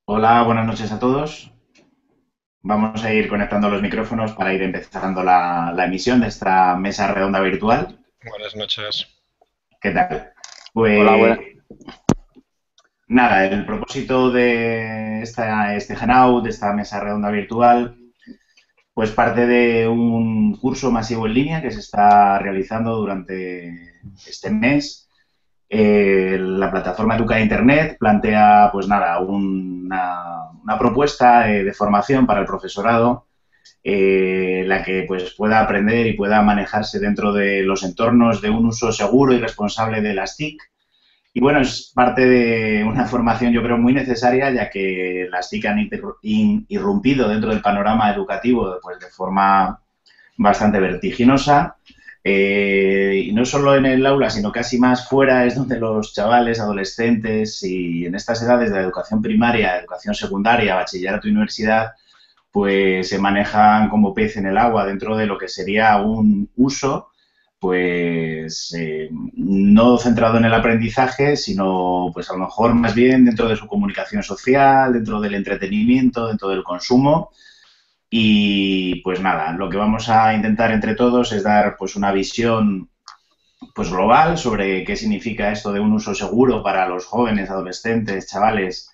Hola, buenas noches a todos. Vamos a ir conectando los micrófonos para ir empezando la emisión de esta mesa redonda virtual. Buenas noches. ¿Qué tal? Hola, Pues buenas. nada, el propósito de este Hangout, de esta mesa redonda virtual, pues parte de un curso masivo en línea que se está realizando durante este mes. La plataforma Educa Internet plantea, pues nada, una propuesta de formación para el profesorado, la que pues pueda aprender y pueda manejarse dentro de los entornos de un uso seguro y responsable de las TIC. Y bueno, es parte de una formación yo creo muy necesaria, ya que las TIC han irrumpido dentro del panorama educativo pues, de forma bastante vertiginosa. Y no solo en el aula, sino casi más fuera es donde los chavales, adolescentes y en estas edades de la educación primaria, educación secundaria, bachillerato y universidad, pues se manejan como pez en el agua dentro de lo que sería un uso, pues no centrado en el aprendizaje, sino pues a lo mejor más bien dentro de su comunicación social, dentro del entretenimiento, dentro del consumo. Y pues nada, lo que vamos a intentar entre todos es dar pues una visión pues global sobre qué significa esto de un uso seguro para los jóvenes, adolescentes, chavales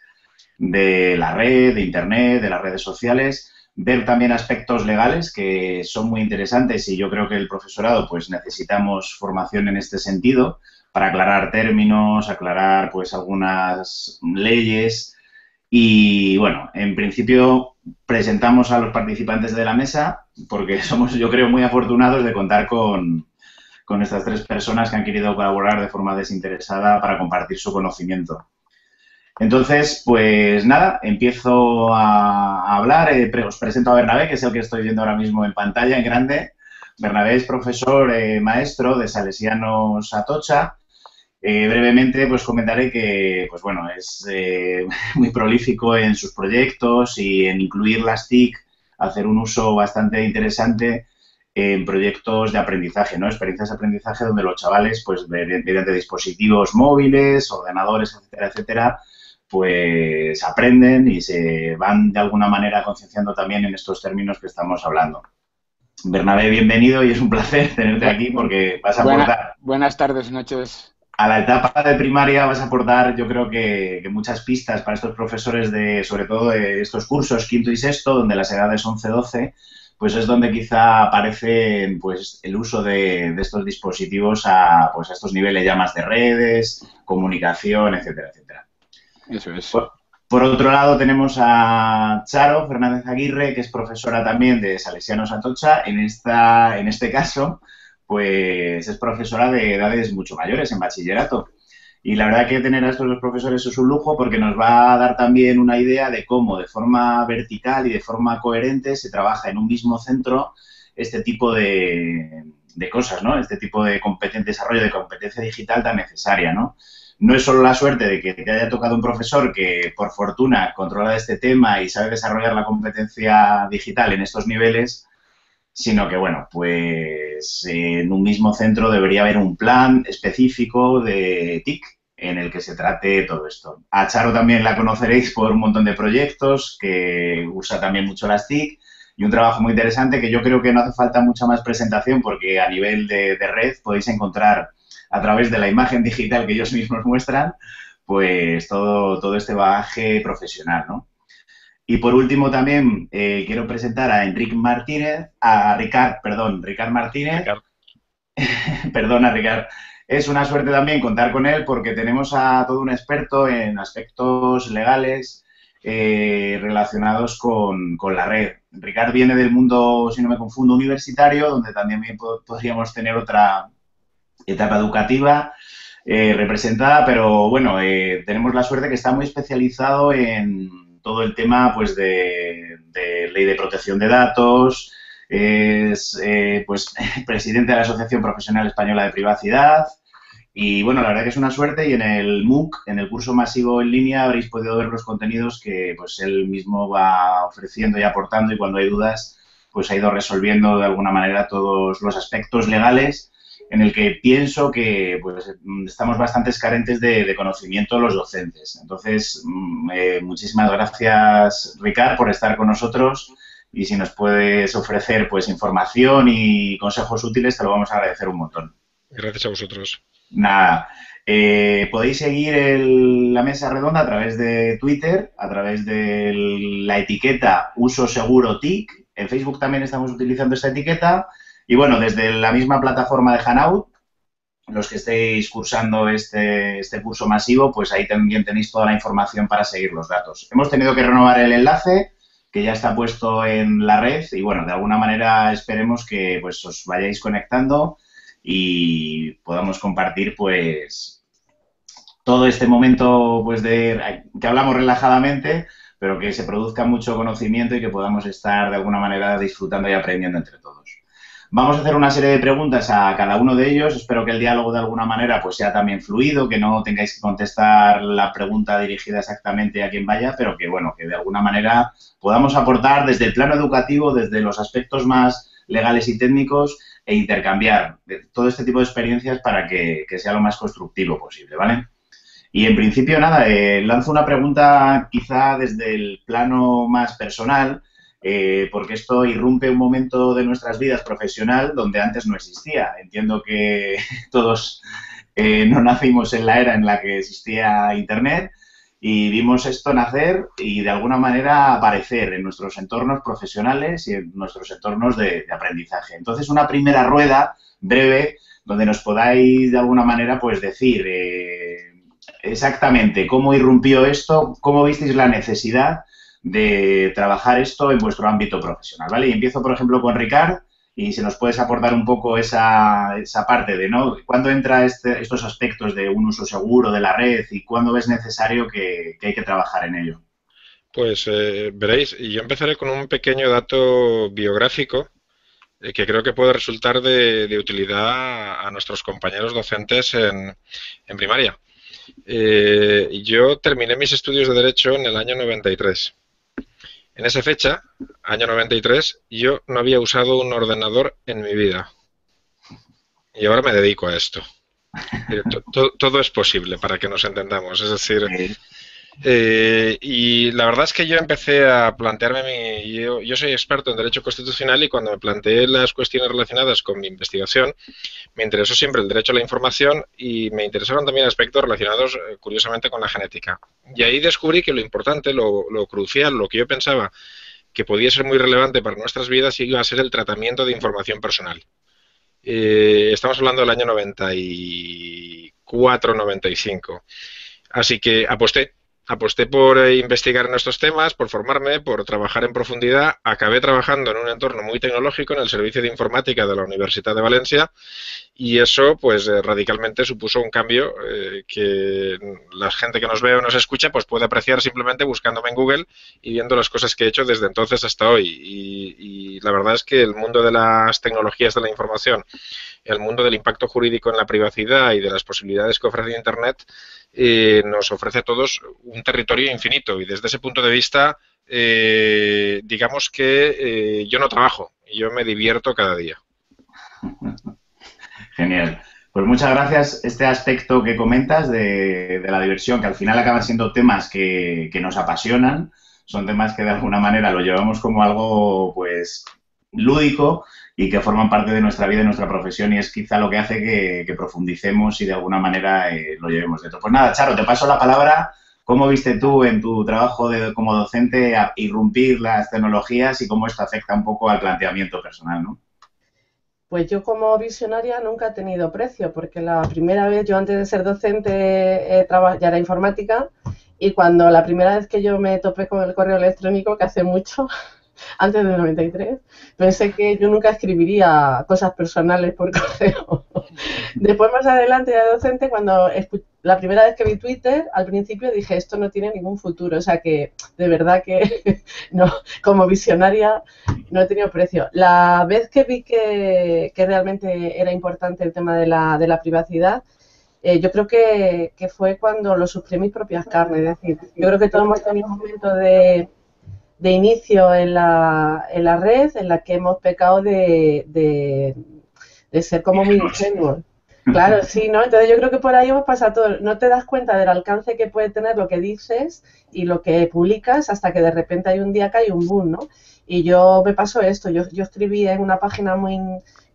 de la red, de Internet, de las redes sociales, ver también aspectos legales que son muy interesantes y yo creo que el profesorado pues necesitamos formación en este sentido para aclarar términos, aclarar pues algunas leyes y bueno, en principio presentamos a los participantes de la mesa porque somos yo creo muy afortunados de contar con estas tres personas que han querido colaborar de forma desinteresada para compartir su conocimiento. Entonces, pues nada, empiezo a hablar. Os presento a Bernabé, que es el que estoy viendo ahora mismo en pantalla, en grande. Bernabé es profesor maestro de Salesianos Atocha. Brevemente, pues comentaré que, pues bueno, es muy prolífico en sus proyectos y en incluir las TIC, hacer un uso bastante interesante en proyectos de aprendizaje, ¿no? Experiencias de aprendizaje donde los chavales, pues mediante dispositivos móviles, ordenadores, etcétera, etcétera, pues aprenden y se van de alguna manera concienciando también en estos términos que estamos hablando. Bernabé, bienvenido y es un placer tenerte Bu- aquí porque vas a buena- aportar buenas tardes, noches. a la etapa de primaria, vas a aportar yo creo que muchas pistas para estos profesores de, sobre todo de estos cursos, quinto y sexto, donde las edades 11-12, pues es donde quizá aparece pues, el uso de estos dispositivos a, pues, a estos niveles ya más de redes, comunicación, etcétera, etcétera. Eso es. Por otro lado, tenemos a Charo Fernández Aguirre, que es profesora también de Salesianos Atocha. En este caso, pues es profesora de edades mucho mayores en bachillerato. Y la verdad que tener a estos dos profesores es un lujo porque nos va a dar también una idea de cómo de forma vertical y de forma coherente se trabaja en un mismo centro este tipo de cosas, ¿no? Este tipo de desarrollo de competencia digital tan necesaria, ¿no? No es solo la suerte de que te haya tocado un profesor que, por fortuna, controla este tema y sabe desarrollar la competencia digital en estos niveles, sino que, bueno, pues en un mismo centro debería haber un plan específico de TIC en el que se trate todo esto. A Charo también la conoceréis por un montón de proyectos, que usa también mucho las TIC y un trabajo muy interesante que yo creo que no hace falta mucha más presentación porque a nivel de red podéis encontrar a través de la imagen digital que ellos mismos muestran, pues todo este bagaje profesional, ¿no? Y por último también quiero presentar a Enric Martínez, a Ricard, perdón, Ricard Martínez. Ricardo. Perdona, Ricard. Es una suerte también contar con él porque tenemos a todo un experto en aspectos legales relacionados con la red. Ricard viene del mundo, si no me confundo, universitario, donde también podríamos tener otra etapa educativa representada, pero bueno, tenemos la suerte que está muy especializado en todo el tema pues de ley de protección de datos, es pues presidente de la Asociación Profesional Española de Privacidad y bueno, la verdad que es una suerte y en el MOOC, en el curso masivo en línea, habréis podido ver los contenidos que pues él mismo va ofreciendo y aportando y cuando hay dudas pues ha ido resolviendo de alguna manera todos los aspectos legales en el que pienso que pues, estamos bastante carentes de conocimiento los docentes. Entonces, muchísimas gracias, Ricard, por estar con nosotros, y si nos puedes ofrecer pues información y consejos útiles, te lo vamos a agradecer un montón. Gracias a vosotros. Nada. Podéis seguir la mesa redonda a través de Twitter, a través de la etiqueta Uso Seguro TIC. En Facebook también estamos utilizando esta etiqueta. Y bueno, desde la misma plataforma de Hanout, los que estéis cursando este curso masivo, pues ahí también tenéis toda la información para seguir los datos. Hemos tenido que renovar el enlace, que ya está puesto en la red, y bueno, de alguna manera esperemos que pues os vayáis conectando y podamos compartir pues todo este momento pues que hablamos relajadamente, pero que se produzca mucho conocimiento y que podamos estar de alguna manera disfrutando y aprendiendo entre todos. Vamos a hacer una serie de preguntas a cada uno de ellos. Espero que el diálogo de alguna manera pues sea también fluido, que no tengáis que contestar la pregunta dirigida exactamente a quien vaya, pero que bueno, que de alguna manera podamos aportar desde el plano educativo, desde los aspectos más legales y técnicos, e intercambiar todo este tipo de experiencias para que sea lo más constructivo posible, ¿vale? Y en principio, nada, lanzo una pregunta quizá desde el plano más personal, porque esto irrumpe un momento de nuestras vidas profesional donde antes no existía. Entiendo que todos no nacimos en la era en la que existía Internet y vimos esto nacer y de alguna manera aparecer en nuestros entornos profesionales y en nuestros entornos de aprendizaje. Entonces, una primera rueda breve donde nos podáis de alguna manera pues decir exactamente cómo irrumpió esto, cómo visteis la necesidad de trabajar esto en vuestro ámbito profesional, ¿vale? Y empiezo, por ejemplo, con Ricard, y si nos puedes aportar un poco esa parte de, ¿no? ¿Cuándo entra estos aspectos de un uso seguro de la red y cuándo ves necesario que hay que trabajar en ello? Pues veréis, y yo empezaré con un pequeño dato biográfico que creo que puede resultar de utilidad a nuestros compañeros docentes en primaria. Yo terminé mis estudios de Derecho en el año 93. En esa fecha, año 93, yo no había usado un ordenador en mi vida. Y ahora me dedico a esto. Todo es posible, para que nos entendamos. Es decir, y la verdad es que yo empecé a plantearme yo soy experto en Derecho Constitucional y cuando me planteé las cuestiones relacionadas con mi investigación, me interesó siempre el derecho a la información y me interesaron también aspectos relacionados, curiosamente, con la genética. Y ahí descubrí que lo importante, lo crucial, lo que yo pensaba que podía ser muy relevante para nuestras vidas iba a ser el tratamiento de información personal. Estamos hablando del año 94-95. Así que aposté por investigar en estos temas, por formarme, por trabajar en profundidad. Acabé trabajando en un entorno muy tecnológico en el Servicio de Informática de la Universidad de Valencia y eso pues radicalmente supuso un cambio que la gente que nos ve o nos escucha pues puede apreciar simplemente buscándome en Google y viendo las cosas que he hecho desde entonces hasta hoy. Y la verdad es que el mundo de las tecnologías de la información, el mundo del impacto jurídico en la privacidad y de las posibilidades que ofrece Internet nos ofrece a todos un territorio infinito y desde ese punto de vista digamos que yo no trabajo, yo me divierto cada día. Genial. Pues muchas gracias. Este aspecto que comentas de la diversión, que al final acaban siendo temas que nos apasionan, son temas que de alguna manera lo llevamos como algo pues lúdico y que forman parte de nuestra vida y nuestra profesión y es quizá lo que hace que profundicemos y de alguna manera lo llevemos dentro. Pues nada, Charo, te paso la palabra. ¿Cómo viste tú en tu trabajo como docente a irrumpir las tecnologías y cómo esto afecta un poco al planteamiento personal, ¿no? Pues yo como visionaria nunca he tenido precio, porque la primera vez, yo antes de ser docente ya era informática, y cuando la primera vez que yo me topé con el correo electrónico, que hace mucho, antes del 93, pensé que yo nunca escribiría cosas personales por correo. Después, más adelante, de docente, cuando la primera vez que vi Twitter, al principio dije, esto no tiene ningún futuro. O sea que, de verdad que, no, como visionaria, no he tenido precio. La vez que vi que realmente era importante el tema de la privacidad, yo creo que fue cuando lo sufrí en mis propias carnes. Es decir, yo creo que todos hemos tenido un momento de inicio en la red en la que hemos pecado de de ser como muy ingenuos. Claro, sí, ¿no? Entonces yo creo que por ahí hemos pasado todo. No te das cuenta del alcance que puede tener lo que dices y lo que publicas hasta que de repente hay un día que hay un boom, ¿no? Y yo me pasó esto. Yo escribí en una página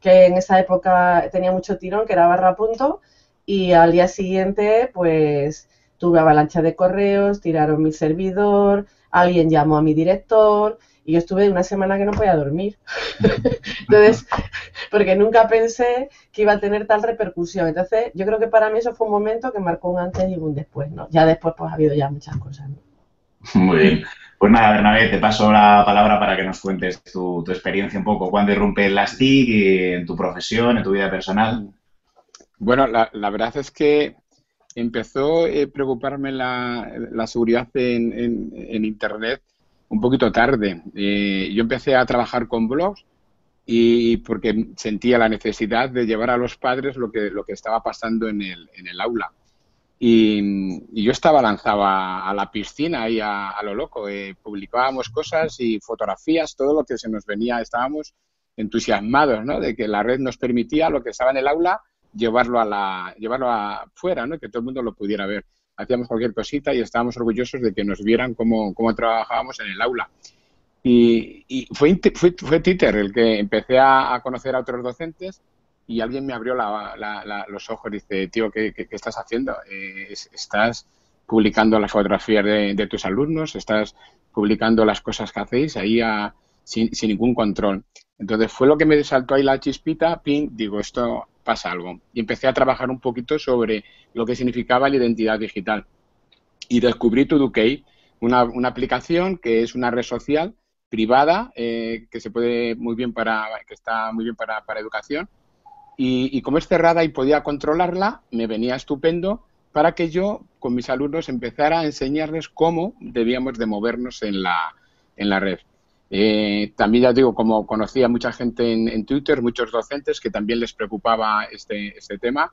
que en esa época tenía mucho tirón, que era Barra Punto, y al día siguiente, pues, tuve avalancha de correos, tiraron mi servidor, alguien llamó a mi director, y yo estuve una semana que no podía dormir. Entonces, porque nunca pensé que iba a tener tal repercusión. Entonces, yo creo que para mí eso fue un momento que marcó un antes y un después, ¿no? Ya después, pues, ha habido ya muchas cosas, ¿no? Muy bien. Pues nada, Bernabé, te paso la palabra para que nos cuentes tu experiencia un poco. ¿Cuándo irrumpe las TIC en tu profesión, en tu vida personal? Bueno, la verdad es que empezó a preocuparme la seguridad en Internet un poquito tarde. Yo empecé a trabajar con blogs y porque sentía la necesidad de llevar a los padres lo que estaba pasando en el aula. Y yo estaba lanzado a la piscina ahí a lo loco. Publicábamos cosas y fotografías, todo lo que se nos venía. Estábamos entusiasmados, ¿no? De que la red nos permitía lo que estaba en el aula llevarlo afuera, ¿no? Que todo el mundo lo pudiera ver. Hacíamos cualquier cosita y estábamos orgullosos de que nos vieran cómo trabajábamos en el aula. Y fue Twitter el que empecé a conocer a otros docentes y alguien me abrió los ojos y dice, tío, ¿qué estás haciendo? Estás publicando las fotografías de tus alumnos, estás publicando las cosas que hacéis ahí sin ningún control. Entonces fue lo que me saltó ahí la chispita, ping, digo, esto pasa algo. Y empecé a trabajar un poquito sobre lo que significaba la identidad digital. Y descubrí Todookay, una aplicación que es una red social privada que se puede que está muy bien para educación. Y como es cerrada y podía controlarla, me venía estupendo para que yo, con mis alumnos, empezara a enseñarles cómo debíamos de movernos en la red. También ya digo, como conocía a mucha gente en Twitter, muchos docentes que también les preocupaba este tema,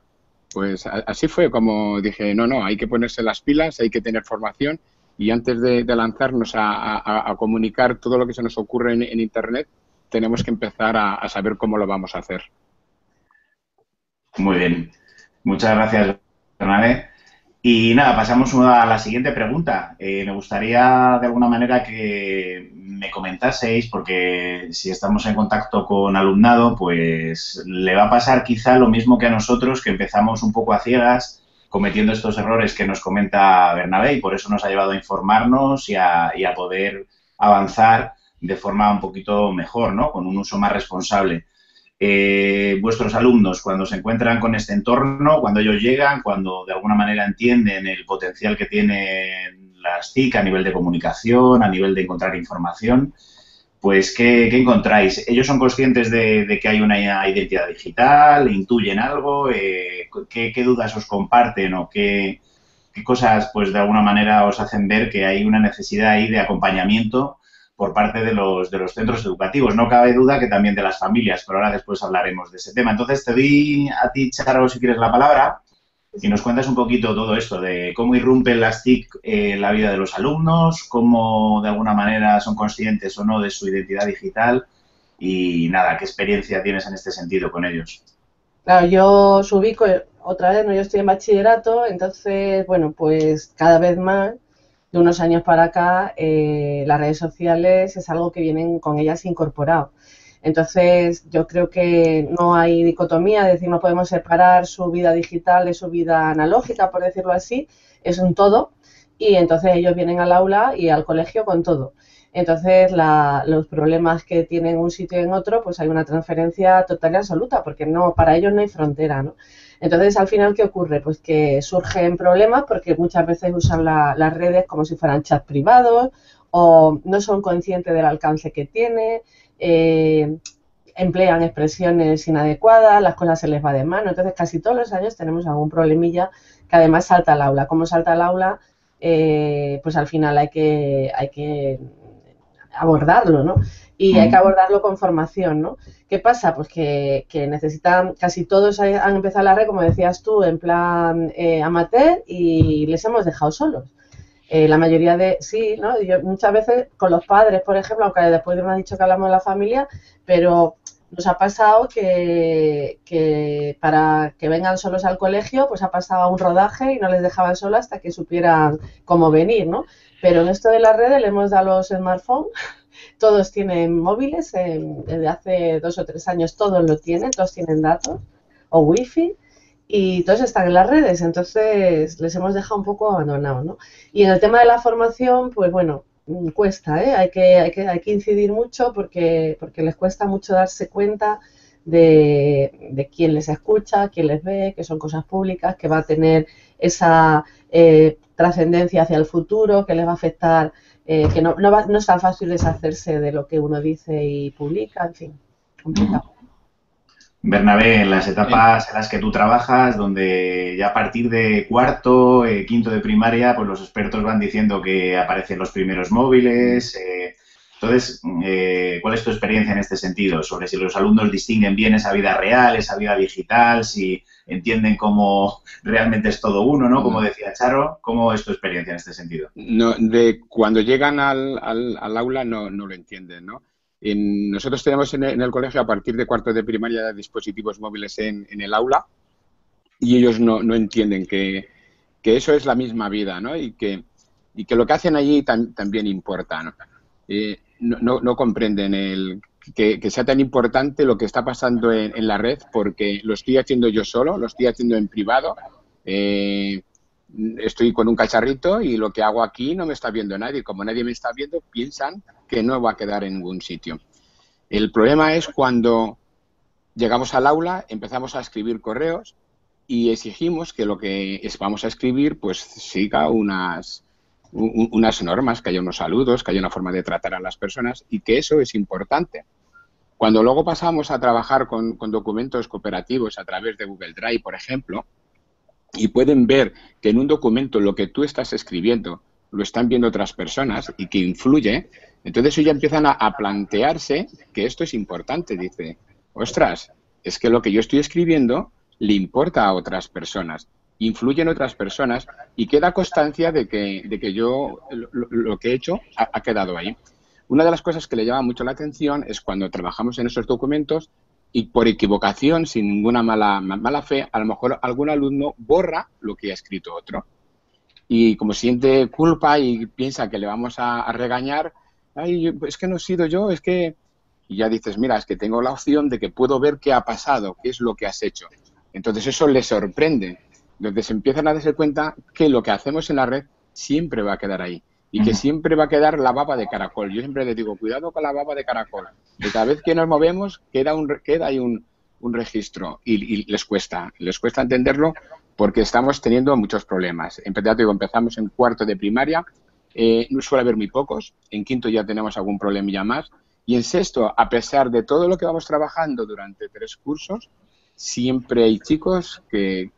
pues así fue como dije, no, hay que ponerse las pilas, hay que tener formación y antes de lanzarnos a comunicar todo lo que se nos ocurre en Internet, tenemos que empezar a saber cómo lo vamos a hacer. Muy bien. Muchas gracias, Bernabé. Y nada, pasamos a la siguiente pregunta. Me gustaría de alguna manera que me comentaseis, porque si estamos en contacto con alumnado, pues le va a pasar quizá lo mismo que a nosotros, que empezamos un poco a ciegas, cometiendo estos errores que nos comenta Bernabé, y por eso nos ha llevado a informarnos y a poder avanzar de forma un poquito mejor, ¿no? Con un uso más responsable. Vuestros alumnos, cuando se encuentran con este entorno, cuando ellos llegan, cuando de alguna manera entienden el potencial que tienen las TIC a nivel de comunicación, a nivel de encontrar información, pues ¿qué encontráis? ¿Ellos son conscientes de que hay una identidad digital? ¿Intuyen algo? ¿Qué dudas os comparten o qué cosas, pues de alguna manera os hacen ver que hay una necesidad ahí de acompañamiento por parte de los centros educativos? No cabe duda que también de las familias, pero ahora después hablaremos de ese tema. Entonces, te doy a ti, Charo, si quieres la palabra, y nos cuentas un poquito todo esto de cómo irrumpen las TIC en la vida de los alumnos, cómo de alguna manera son conscientes o no de su identidad digital y nada, qué experiencia tienes en este sentido con ellos. Claro, yo os ubico otra vez, ¿no? Yo estoy en bachillerato, entonces, bueno, pues cada vez más, de unos años para acá, las redes sociales es algo que vienen con ellas incorporado. Entonces, yo creo que no hay dicotomía, es decir, no podemos separar su vida digital de su vida analógica, por decirlo así, es un todo, y entonces ellos vienen al aula y al colegio con todo. Entonces, los problemas que tienen un sitio en otro, pues hay una transferencia total y absoluta, porque no, para ellos no hay frontera, ¿no? Entonces, al final, ¿qué ocurre? Pues que surgen problemas porque muchas veces usan las redes como si fueran chats privados o no son conscientes del alcance que tiene, emplean expresiones inadecuadas, las cosas se les va de mano. Entonces, casi todos los años tenemos algún problemilla que además salta al aula. ¿Cómo salta al aula? Pues al final hay que abordarlo, ¿no? Y hay que abordarlo con formación, ¿no? ¿Qué pasa? Pues que necesitan, casi todos han empezado la red, como decías tú, en plan amateur y les hemos dejado solos. La mayoría sí, ¿no? Yo muchas veces con los padres, por ejemplo, aunque después me has dicho que hablamos de la familia, pero nos ha pasado que para que vengan solos al colegio, pues ha pasado un rodaje y no les dejaban solos hasta que supieran cómo venir, ¿no? Pero en esto de las redes le hemos dado los smartphones, todos tienen móviles, desde hace 2 o 3 años todos lo tienen, todos tienen datos o wifi y todos están en las redes, entonces les hemos dejado un poco abandonados, ¿no? Y en el tema de la formación, pues bueno, cuesta, ¿eh? Hay que incidir mucho porque les cuesta mucho darse cuenta de quién les escucha, quién les ve, que son cosas públicas, que va a tener esa trascendencia hacia el futuro, que les va a afectar, que no es tan fácil deshacerse de lo que uno dice y publica, en fin, complicado. Bernabé, en las etapas en las que tú trabajas, donde ya a partir de cuarto, quinto de primaria, pues los expertos van diciendo que aparecen los primeros móviles. Entonces, ¿cuál es tu experiencia en este sentido? Sobre si los alumnos distinguen bien esa vida real, esa vida digital, si entienden cómo realmente es todo uno, ¿no? Como decía Charo, ¿cómo es tu experiencia en este sentido? No, cuando llegan al aula no lo entienden, ¿no? Nosotros tenemos en el colegio, a partir de cuarto de primaria, dispositivos móviles en el aula y ellos no entienden que eso es la misma vida, ¿no? Y que lo que hacen allí también importa, ¿no? No comprenden que sea tan importante lo que está pasando en la red, porque lo estoy haciendo yo solo, lo estoy haciendo en privado, estoy con un cacharrito y lo que hago aquí no me está viendo nadie. Como nadie me está viendo, piensan que no va a quedar en ningún sitio. El problema es cuando llegamos al aula, empezamos a escribir correos y exigimos que lo que vamos a escribir pues siga unas normas, que haya unos saludos, que haya una forma de tratar a las personas y que eso es importante. Cuando luego pasamos a trabajar con documentos cooperativos a través de Google Drive, por ejemplo, y pueden ver que en un documento lo que tú estás escribiendo lo están viendo otras personas y que influye, entonces ellos ya empiezan a plantearse que esto es importante. Dice, ostras, es que lo que yo estoy escribiendo le importa a otras personas, influye en otras personas y queda constancia de que yo lo que he hecho ha quedado ahí. Una de las cosas que le llama mucho la atención es cuando trabajamos en esos documentos y por equivocación, sin ninguna mala fe, a lo mejor algún alumno borra lo que ha escrito otro. Y como siente culpa y piensa que le vamos a regañar, ay, es que no he sido yo, es que... Y ya dices, mira, es que tengo la opción de que puedo ver qué ha pasado, qué es lo que has hecho. Entonces eso les sorprende. Entonces empiezan a darse cuenta que lo que hacemos en la red siempre va a quedar ahí. Y que siempre va a quedar la baba de caracol. Yo siempre les digo, cuidado con la baba de caracol. Que cada vez que nos movemos queda ahí un registro. Y les cuesta entenderlo porque estamos teniendo muchos problemas. Empezamos en cuarto de primaria, no suele haber muy pocos. En quinto ya tenemos algún problemilla más. Y en sexto, a pesar de todo lo que vamos trabajando durante 3 cursos, siempre hay chicos que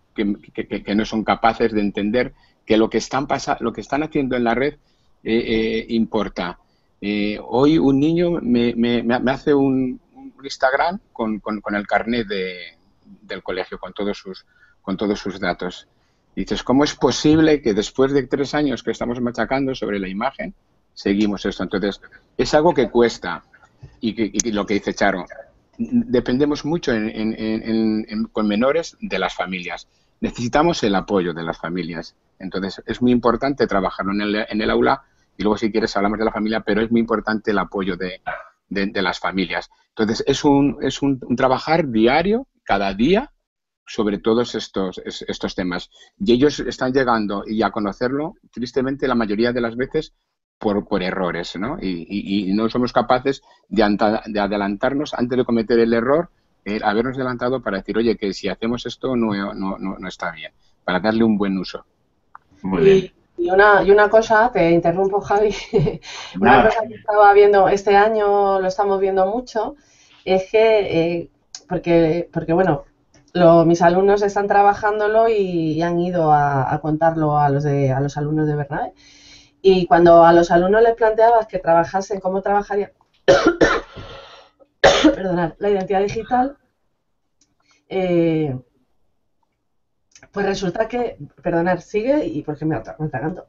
no son capaces de entender que lo que están haciendo en la red importa. Hoy un niño me hace un Instagram con el carnet del colegio, con todos sus datos. Dices, ¿cómo es posible que después de 3 años que estamos machacando sobre la imagen, seguimos esto? Entonces, es algo que cuesta. Y lo que dice Charo, dependemos mucho con menores de las familias. Necesitamos el apoyo de las familias. Entonces, es muy importante trabajarlo en el aula y luego, si quieres, hablamos de la familia, pero es muy importante el apoyo de las familias. Entonces, es un trabajar diario, cada día, sobre todos estos temas. Y ellos están llegando y a conocerlo, tristemente, la mayoría de las veces, por errores, ¿no? Y no somos capaces de adelantarnos antes de cometer el error, habernos adelantado para decir, oye, que si hacemos esto no está bien, para darle un buen uso. Muy bien. Y una cosa, te interrumpo, Javi, una cosa que estaba viendo este año, lo estamos viendo mucho, es que, porque bueno, mis alumnos están trabajándolo y han ido a contarlo a los alumnos de Bernabé. Y cuando a los alumnos les planteabas que trabajasen, cómo trabajaría perdonad, la identidad digital, pues resulta que, perdonad, sigue y porque me atraganto.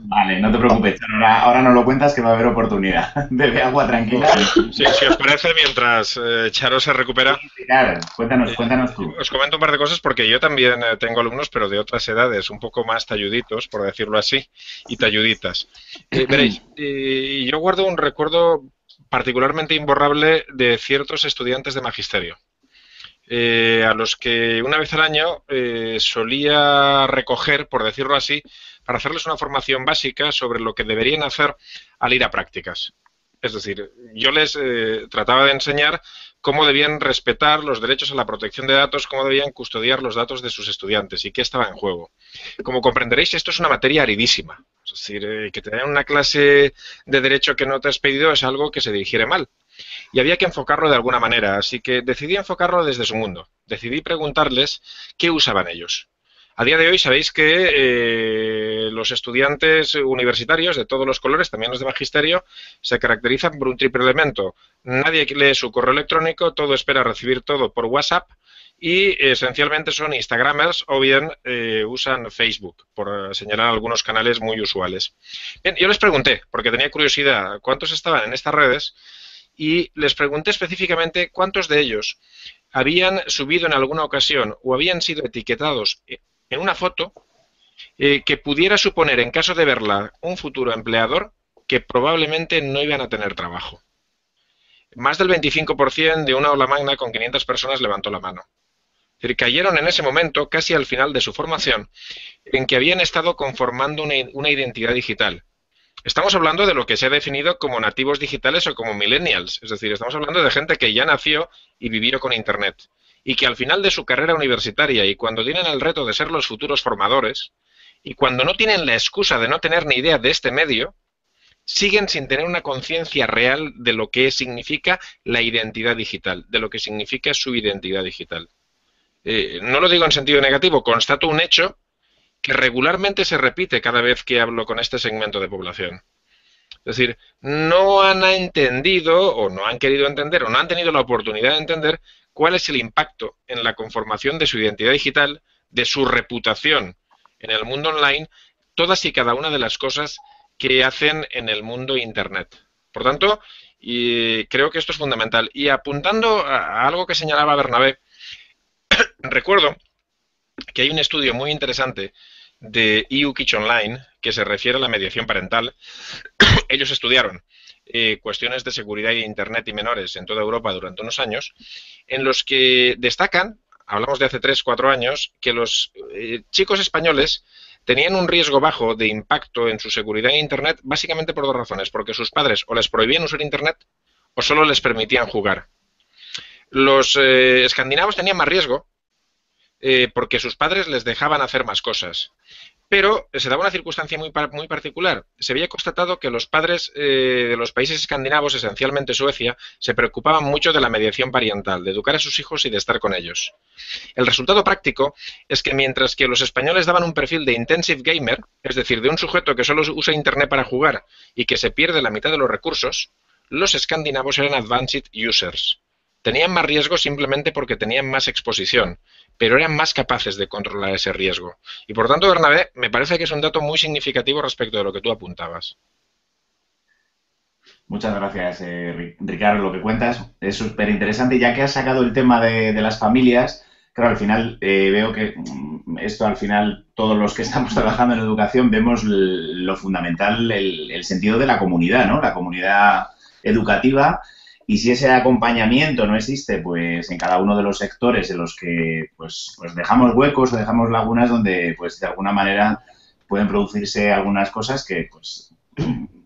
Vale, no te preocupes, ahora no lo cuentas que va a haber oportunidad. Bebe agua tranquila. Sí, si os parece, mientras Charo se recupera, Claro, cuéntanos tú. os comento un par de cosas porque yo también tengo alumnos, pero de otras edades, un poco más talluditos, por decirlo así, y talluditas. Veréis, yo guardo un recuerdo particularmente imborrable de ciertos estudiantes de magisterio. A los que una vez al año solía recoger, por decirlo así, para hacerles una formación básica sobre lo que deberían hacer al ir a prácticas. Es decir, yo les trataba de enseñar cómo debían respetar los derechos a la protección de datos, cómo debían custodiar los datos de sus estudiantes y qué estaba en juego. Como comprenderéis, esto es una materia aridísima. Es decir, que te den una clase de derecho que no te has pedido es algo que se digiere mal. Y había que enfocarlo de alguna manera, así que decidí enfocarlo desde su mundo. Decidí preguntarles qué usaban ellos. A día de hoy sabéis que los estudiantes universitarios de todos los colores, también los de magisterio, se caracterizan por un triple elemento. Nadie lee su correo electrónico, todo espera recibir todo por WhatsApp y esencialmente son Instagramers o bien usan Facebook, por señalar algunos canales muy usuales. Bien, yo les pregunté, porque tenía curiosidad, cuántos estaban en estas redes y les pregunté específicamente cuántos de ellos habían subido en alguna ocasión o habían sido etiquetados en una foto que pudiera suponer, en caso de verla, un futuro empleador que probablemente no iban a tener trabajo. Más del 25% de una aula magna con 500 personas levantó la mano. Es decir, cayeron en ese momento, casi al final de su formación, en que habían estado conformando una identidad digital. Estamos hablando de lo que se ha definido como nativos digitales o como millennials. Es decir, estamos hablando de gente que ya nació y vivió con Internet. Y que al final de su carrera universitaria y cuando tienen el reto de ser los futuros formadores y cuando no tienen la excusa de no tener ni idea de este medio, siguen sin tener una conciencia real de lo que significa la identidad digital, de lo que significa su identidad digital. No lo digo en sentido negativo, constato un hecho que regularmente se repite cada vez que hablo con este segmento de población. Es decir, no han entendido o no han querido entender o no han tenido la oportunidad de entender cuál es el impacto en la conformación de su identidad digital, de su reputación en el mundo online, todas y cada una de las cosas que hacen en el mundo Internet. Por tanto, creo que esto es fundamental. Y apuntando a algo que señalaba Bernabé, recuerdo que hay un estudio muy interesante de EU Kids Online que se refiere a la mediación parental. Ellos estudiaron cuestiones de seguridad de Internet y menores en toda Europa durante unos años, en los que destacan, hablamos de hace 3-4 años, que los chicos españoles tenían un riesgo bajo de impacto en su seguridad en Internet básicamente por dos razones, porque sus padres o les prohibían usar Internet o solo les permitían jugar. Los escandinavos tenían más riesgo porque sus padres les dejaban hacer más cosas. Pero se daba una circunstancia muy particular. Se había constatado que los padres de los países escandinavos, esencialmente Suecia, se preocupaban mucho de la mediación parental, de educar a sus hijos y de estar con ellos. El resultado práctico es que mientras que los españoles daban un perfil de intensive gamer, es decir, de un sujeto que solo usa Internet para jugar y que se pierde la mitad de los recursos, los escandinavos eran advanced users. Tenían más riesgo simplemente porque tenían más exposición, pero eran más capaces de controlar ese riesgo. Y por tanto, Bernabé, me parece que es un dato muy significativo respecto de lo que tú apuntabas. Muchas gracias, Ricardo, lo que cuentas es súper interesante. Ya que has sacado el tema de las familias, claro, al final veo que esto, al final, todos los que estamos trabajando en educación vemos lo fundamental, el sentido de la comunidad, ¿no? La comunidad educativa. Y si ese acompañamiento no existe, pues en cada uno de los sectores en los que pues dejamos huecos o dejamos lagunas donde pues de alguna manera pueden producirse algunas cosas que pues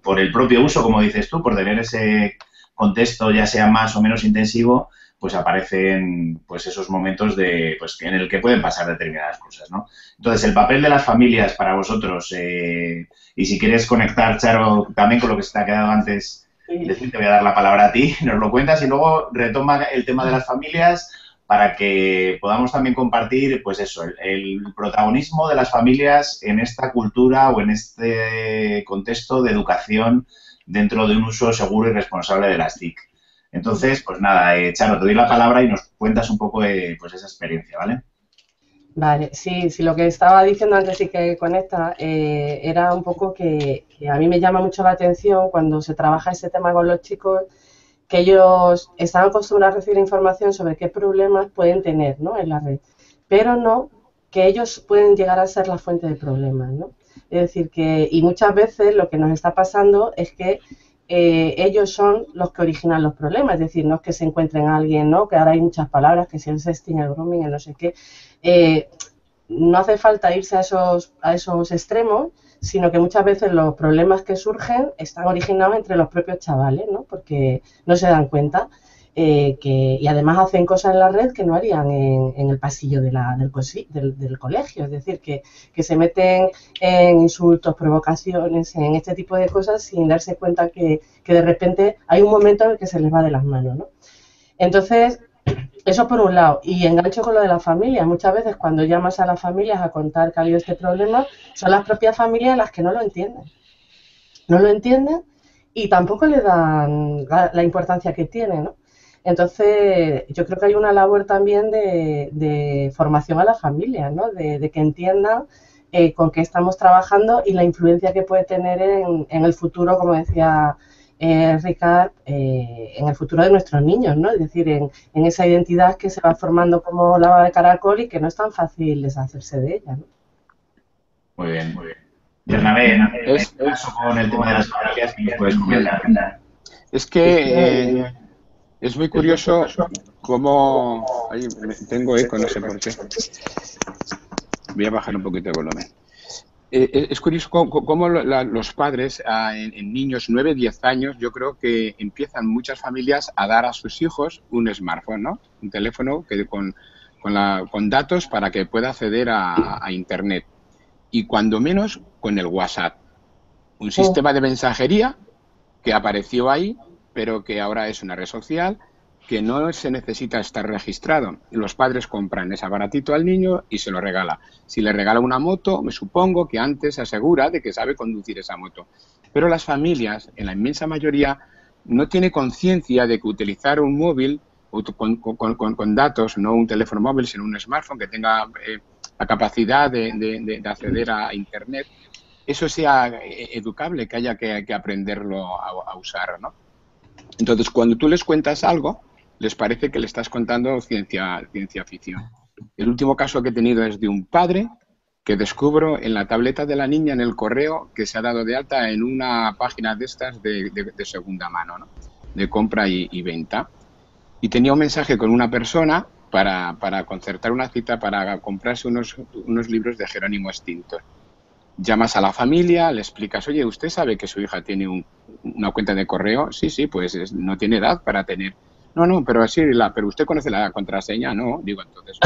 por el propio uso, como dices tú, por tener ese contexto ya sea más o menos intensivo, pues aparecen pues esos momentos de pues en el que pueden pasar determinadas cosas, ¿no? Entonces, el papel de las familias para vosotros, y si quieres conectar, Charo, también con lo que se te ha quedado antes. Te voy a dar la palabra a ti, nos lo cuentas y luego retoma el tema de las familias para que podamos también compartir, pues eso, el protagonismo de las familias en esta cultura o en este contexto de educación dentro de un uso seguro y responsable de las TIC. Entonces, pues nada, Charo, te doy la palabra y nos cuentas un poco pues esa experiencia, ¿vale? Vale, sí, sí, lo que estaba diciendo antes sí que conecta, era un poco que a mí me llama mucho la atención cuando se trabaja este tema con los chicos, que ellos están acostumbrados a recibir información sobre qué problemas pueden tener, ¿no?, en la red, pero no que ellos pueden llegar a ser la fuente de problemas, ¿no? Es decir, que, y muchas veces lo que nos está pasando es que ellos son los que originan los problemas, es decir, no es que se encuentren a alguien, ¿no?, que ahora hay muchas palabras, que si el sexting, el grooming, el no sé qué, eh, no hace falta irse a esos extremos, sino que muchas veces los problemas que surgen están originados entre los propios chavales, ¿no?, porque no se dan cuenta, y además hacen cosas en la red que no harían en el pasillo del colegio, es decir, que se meten en insultos, provocaciones, en este tipo de cosas sin darse cuenta que de repente hay un momento en el que se les va de las manos, ¿no? Entonces, eso por un lado, y engancho con lo de la familia. Muchas veces cuando llamas a las familias a contar que ha habido este problema, son las propias familias las que no lo entienden. No lo entienden y tampoco le dan la importancia que tiene, ¿no? Entonces, yo creo que hay una labor también de formación a las familias, ¿no? De que entiendan con qué estamos trabajando y la influencia que puede tener en el futuro, como decía Ricard, en el futuro de nuestros niños, ¿no? Es decir, en esa identidad que se va formando como lava de caracol y que no es tan fácil deshacerse de ella, ¿no? Muy bien, muy bien. Bernabé, paso con el tema de las fotografías que nos puedes comentar. Es que es muy curioso cómo... Ahí tengo eco, no sé por qué. Voy a bajar un poquito el volumen. Es curioso cómo los padres en niños 9, 10 años, yo creo que empiezan muchas familias a dar a sus hijos un smartphone, ¿no? Un teléfono que con datos para que pueda acceder a Internet. Y cuando menos con el WhatsApp. Un sistema de mensajería que apareció ahí, pero que ahora es una red social, que no se necesita estar registrado. Los padres compran ese aparatito al niño y se lo regala. Si le regala una moto, me supongo que antes se asegura de que sabe conducir esa moto. Pero las familias, en la inmensa mayoría, no tienen conciencia de que utilizar un móvil con datos, no un teléfono móvil, sino un smartphone que tenga la capacidad de acceder a Internet, eso sea educable, que haya que aprenderlo a usar, ¿no? Entonces, cuando tú les cuentas algo, les parece que le estás contando ciencia ficción. El último caso que he tenido es de un padre que descubro en la tableta de la niña, en el correo, que se ha dado de alta en una página de estas de segunda mano, ¿no?, de compra y venta. Y tenía un mensaje con una persona para concertar una cita para comprarse unos libros de Jerónimo Stilton. Llamas a la familia, le explicas, oye, ¿usted sabe que su hija tiene una cuenta de correo? Sí, pues no tiene edad para tener. No, pero sí, pero ¿usted conoce la contraseña? No, digo, entonces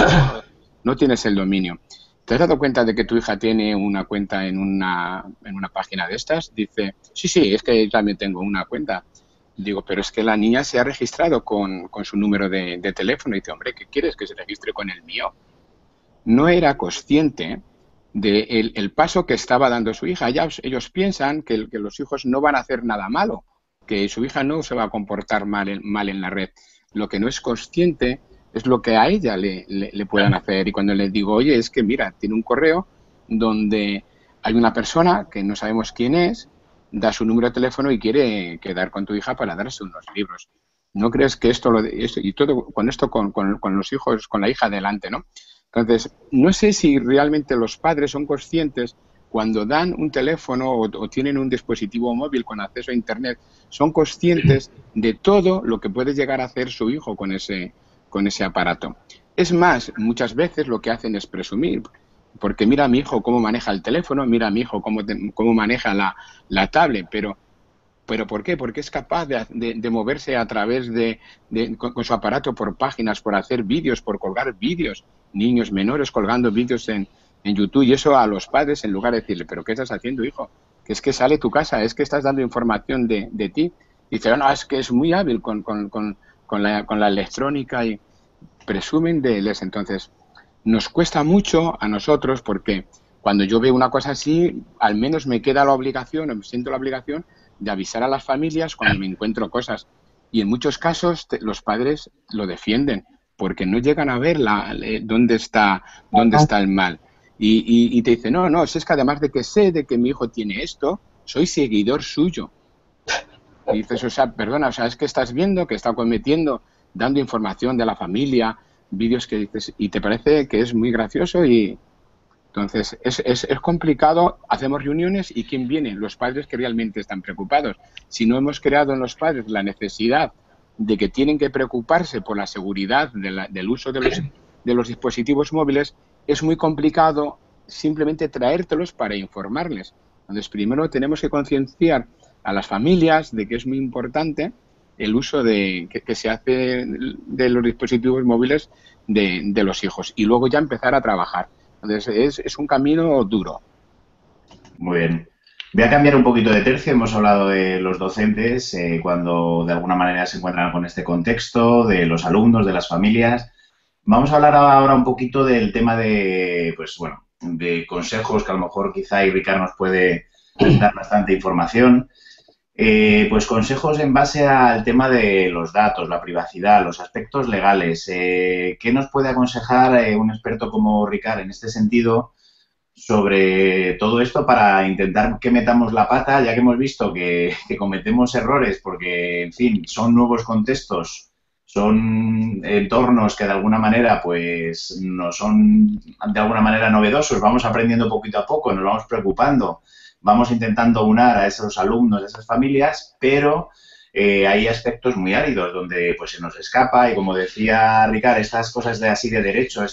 no tienes el dominio. ¿Te has dado cuenta de que tu hija tiene una cuenta en una página de estas? Dice, sí, es que yo también tengo una cuenta. Digo, pero es que la niña se ha registrado con su número de teléfono. Y dice, hombre, ¿qué quieres? ¿Que se registre con el mío? No era consciente del paso que estaba dando su hija. Ellos piensan que los hijos no van a hacer nada malo, que su hija no se va a comportar mal en la red. Lo que no es consciente es lo que a ella le puedan hacer. Y cuando le digo, oye, es que mira, tiene un correo donde hay una persona que no sabemos quién es, da su número de teléfono y quiere quedar con tu hija para darse unos libros. ¿No crees que esto y todo con esto con los hijos, con la hija delante, ¿no? Entonces, no sé si realmente los padres son conscientes cuando dan un teléfono o tienen un dispositivo móvil con acceso a Internet, son conscientes de todo lo que puede llegar a hacer su hijo con ese aparato. Es más, muchas veces lo que hacen es presumir, porque mira a mi hijo cómo maneja el teléfono, mira a mi hijo cómo maneja la tablet, pero ¿por qué? Porque es capaz de moverse a través con su aparato por páginas, por hacer vídeos, por colgar vídeos. Niños menores colgando vídeos en YouTube, y eso a los padres, en lugar de decirle, ¿pero qué estás haciendo, hijo? Que es que sale tu casa, es que estás dando información de ti. Dice, no, es que es muy hábil con la electrónica, y presumen de él. Entonces, nos cuesta mucho a nosotros, porque cuando yo veo una cosa así, al menos me queda la obligación, o me siento la obligación de avisar a las familias cuando me encuentro cosas. Y en muchos casos los padres lo defienden. porque no llegan a ver dónde está el mal. Y te dice, no, si es que además de que sé de que mi hijo tiene esto, soy seguidor suyo. Y dices, o sea, perdona, o sea, es que estás viendo que está cometiendo, dando información de la familia, vídeos que dices, y te parece que es muy gracioso y... Entonces, es complicado, hacemos reuniones y ¿quién viene? Los padres que realmente están preocupados. Si no hemos creado en los padres la necesidad de que tienen que preocuparse por la seguridad del uso de los dispositivos móviles, es muy complicado simplemente traértelos para informarles. Entonces, primero tenemos que concienciar a las familias de que es muy importante el uso que se hace de los dispositivos móviles de los hijos y luego ya empezar a trabajar. Entonces, es un camino duro. Muy bien. Voy a cambiar un poquito de tercio. Hemos hablado de los docentes cuando de alguna manera se encuentran con este contexto, de los alumnos, de las familias. Vamos a hablar ahora un poquito del tema de, pues bueno, de consejos que a lo mejor quizá Ricard nos puede dar bastante información. Pues consejos en base al tema de los datos, la privacidad, los aspectos legales. ¿Qué nos puede aconsejar un experto como Ricard en este sentido sobre todo esto para intentar que metamos la pata, ya que hemos visto que cometemos errores porque, en fin, son nuevos contextos, son entornos que de alguna manera pues no son de alguna manera novedosos, vamos aprendiendo poquito a poco, nos vamos preocupando, vamos intentando unar a esos alumnos, a esas familias, pero hay aspectos muy áridos donde pues se nos escapa y como decía Ricard, estas cosas de así de derecho,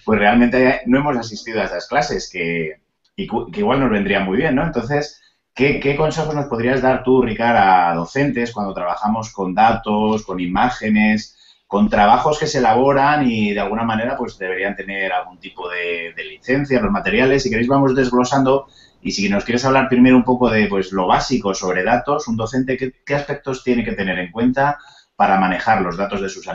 pues realmente no hemos asistido a esas clases que igual nos vendría muy bien, ¿no? Entonces, ¿qué consejos nos podrías dar tú, Ricard, a docentes cuando trabajamos con datos, con imágenes, con trabajos que se elaboran y de alguna manera pues deberían tener algún tipo de licencia, los materiales? Si queréis vamos desglosando. Y si nos quieres hablar primero un poco de pues lo básico sobre datos, un docente, ¿qué aspectos tiene que tener en cuenta para manejar los datos de sus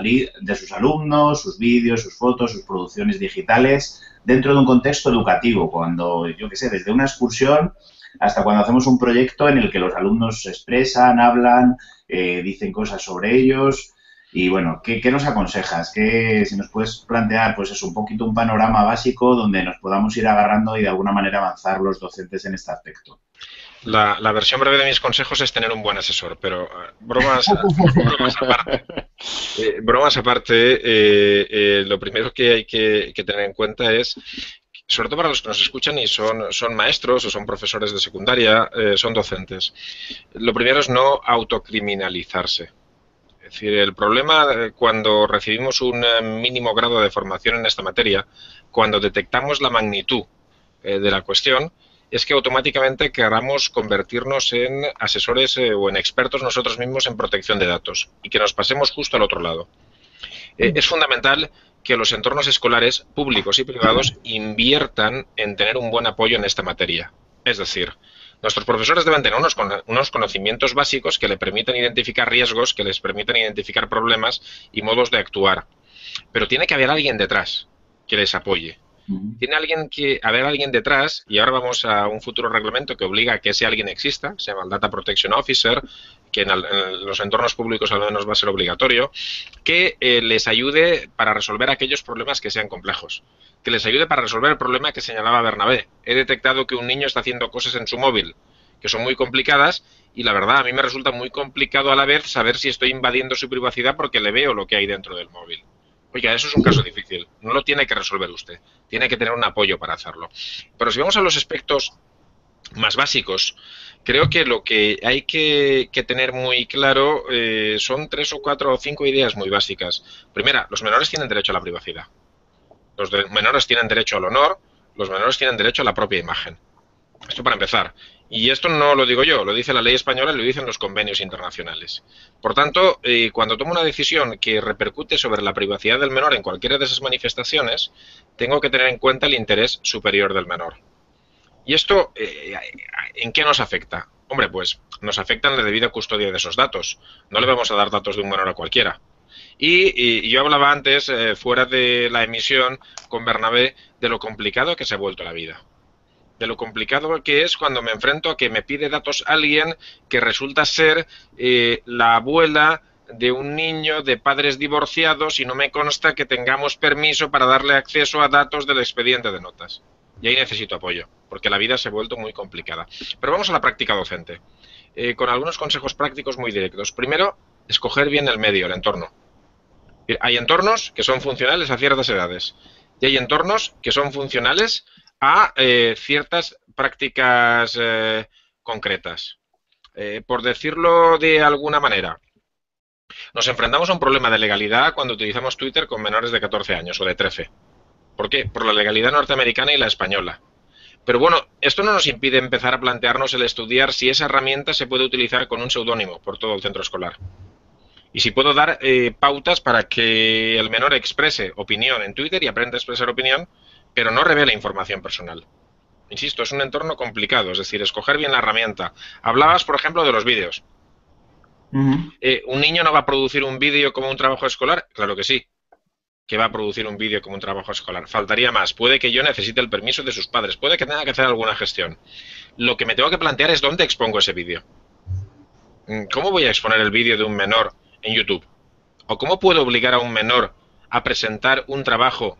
alumnos, sus vídeos, sus fotos, sus producciones digitales dentro de un contexto educativo? Cuando, yo qué sé, desde una excursión hasta cuando hacemos un proyecto en el que los alumnos se expresan, hablan, dicen cosas sobre ellos. Y bueno, ¿qué nos aconsejas? Si nos puedes plantear, pues es un poquito un panorama básico donde nos podamos ir agarrando y de alguna manera avanzar los docentes en este aspecto. La versión breve de mis consejos es tener un buen asesor, pero bromas aparte, lo primero que hay que tener en cuenta es, sobre todo para los que nos escuchan y son maestros o son profesores de secundaria, son docentes, lo primero es no autocriminalizarse. Es decir, el problema cuando recibimos un mínimo grado de formación en esta materia, cuando detectamos la magnitud de la cuestión, es que automáticamente queramos convertirnos en asesores o en expertos nosotros mismos en protección de datos y que nos pasemos justo al otro lado. Es fundamental que los entornos escolares públicos y privados inviertan en tener un buen apoyo en esta materia. Es decir, nuestros profesores deben tener unos conocimientos básicos que les permitan identificar riesgos, que les permitan identificar problemas y modos de actuar. Pero tiene que haber alguien detrás que les apoye. Tiene que haber alguien detrás, y ahora vamos a un futuro reglamento que obliga a que ese alguien exista, se llama el Data Protection Officer, que en los entornos públicos al menos va a ser obligatorio, que les ayude para resolver aquellos problemas que sean complejos, que les ayude para resolver el problema que señalaba Bernabé. He detectado que un niño está haciendo cosas en su móvil que son muy complicadas y la verdad a mí me resulta muy complicado a la vez saber si estoy invadiendo su privacidad porque le veo lo que hay dentro del móvil. Oiga, eso es un caso difícil, no lo tiene que resolver usted, tiene que tener un apoyo para hacerlo. Pero si vamos a los aspectos más básicos, creo que lo que hay que tener muy claro son 3 o 4 o 5 ideas muy básicas. Primera, los menores tienen derecho a la privacidad. Los menores tienen derecho al honor, los menores tienen derecho a la propia imagen. Esto para empezar. Y esto no lo digo yo, lo dice la ley española y lo dicen los convenios internacionales. Por tanto, cuando tomo una decisión que repercute sobre la privacidad del menor en cualquiera de esas manifestaciones, tengo que tener en cuenta el interés superior del menor. ¿Y esto en qué nos afecta? Hombre, pues nos afecta en la debida custodia de esos datos. No le vamos a dar datos de un menor a cualquiera. Y yo hablaba antes, fuera de la emisión, con Bernabé, de lo complicado que se ha vuelto la vida. De lo complicado que es cuando me enfrento a que me pide datos alguien que resulta ser la abuela de un niño de padres divorciados y no me consta que tengamos permiso para darle acceso a datos del expediente de notas. Y ahí necesito apoyo, porque la vida se ha vuelto muy complicada. Pero vamos a la práctica docente, con algunos consejos prácticos muy directos. Primero, escoger bien el medio, el entorno. Hay entornos que son funcionales a ciertas edades y hay entornos que son funcionales a ciertas prácticas concretas. Por decirlo de alguna manera, nos enfrentamos a un problema de legalidad cuando utilizamos Twitter con menores de 14 años o de 13. ¿Por qué? Por la legalidad norteamericana y la española. Pero bueno, esto no nos impide empezar a plantearnos el estudiar si esa herramienta se puede utilizar con un seudónimo por todo el centro escolar. Y si puedo dar pautas para que el menor exprese opinión en Twitter y aprenda a expresar opinión, pero no revele información personal. Insisto, es un entorno complicado, es decir, escoger bien la herramienta. Hablabas, por ejemplo, de los vídeos. ¿Un niño no va a producir un vídeo como un trabajo escolar? Claro que sí, que va a producir un vídeo como un trabajo escolar. Faltaría más. Puede que yo necesite el permiso de sus padres, puede que tenga que hacer alguna gestión. Lo que me tengo que plantear es dónde expongo ese vídeo. ¿Cómo voy a exponer el vídeo de un menor en YouTube? ¿O cómo puedo obligar a un menor a presentar un trabajo,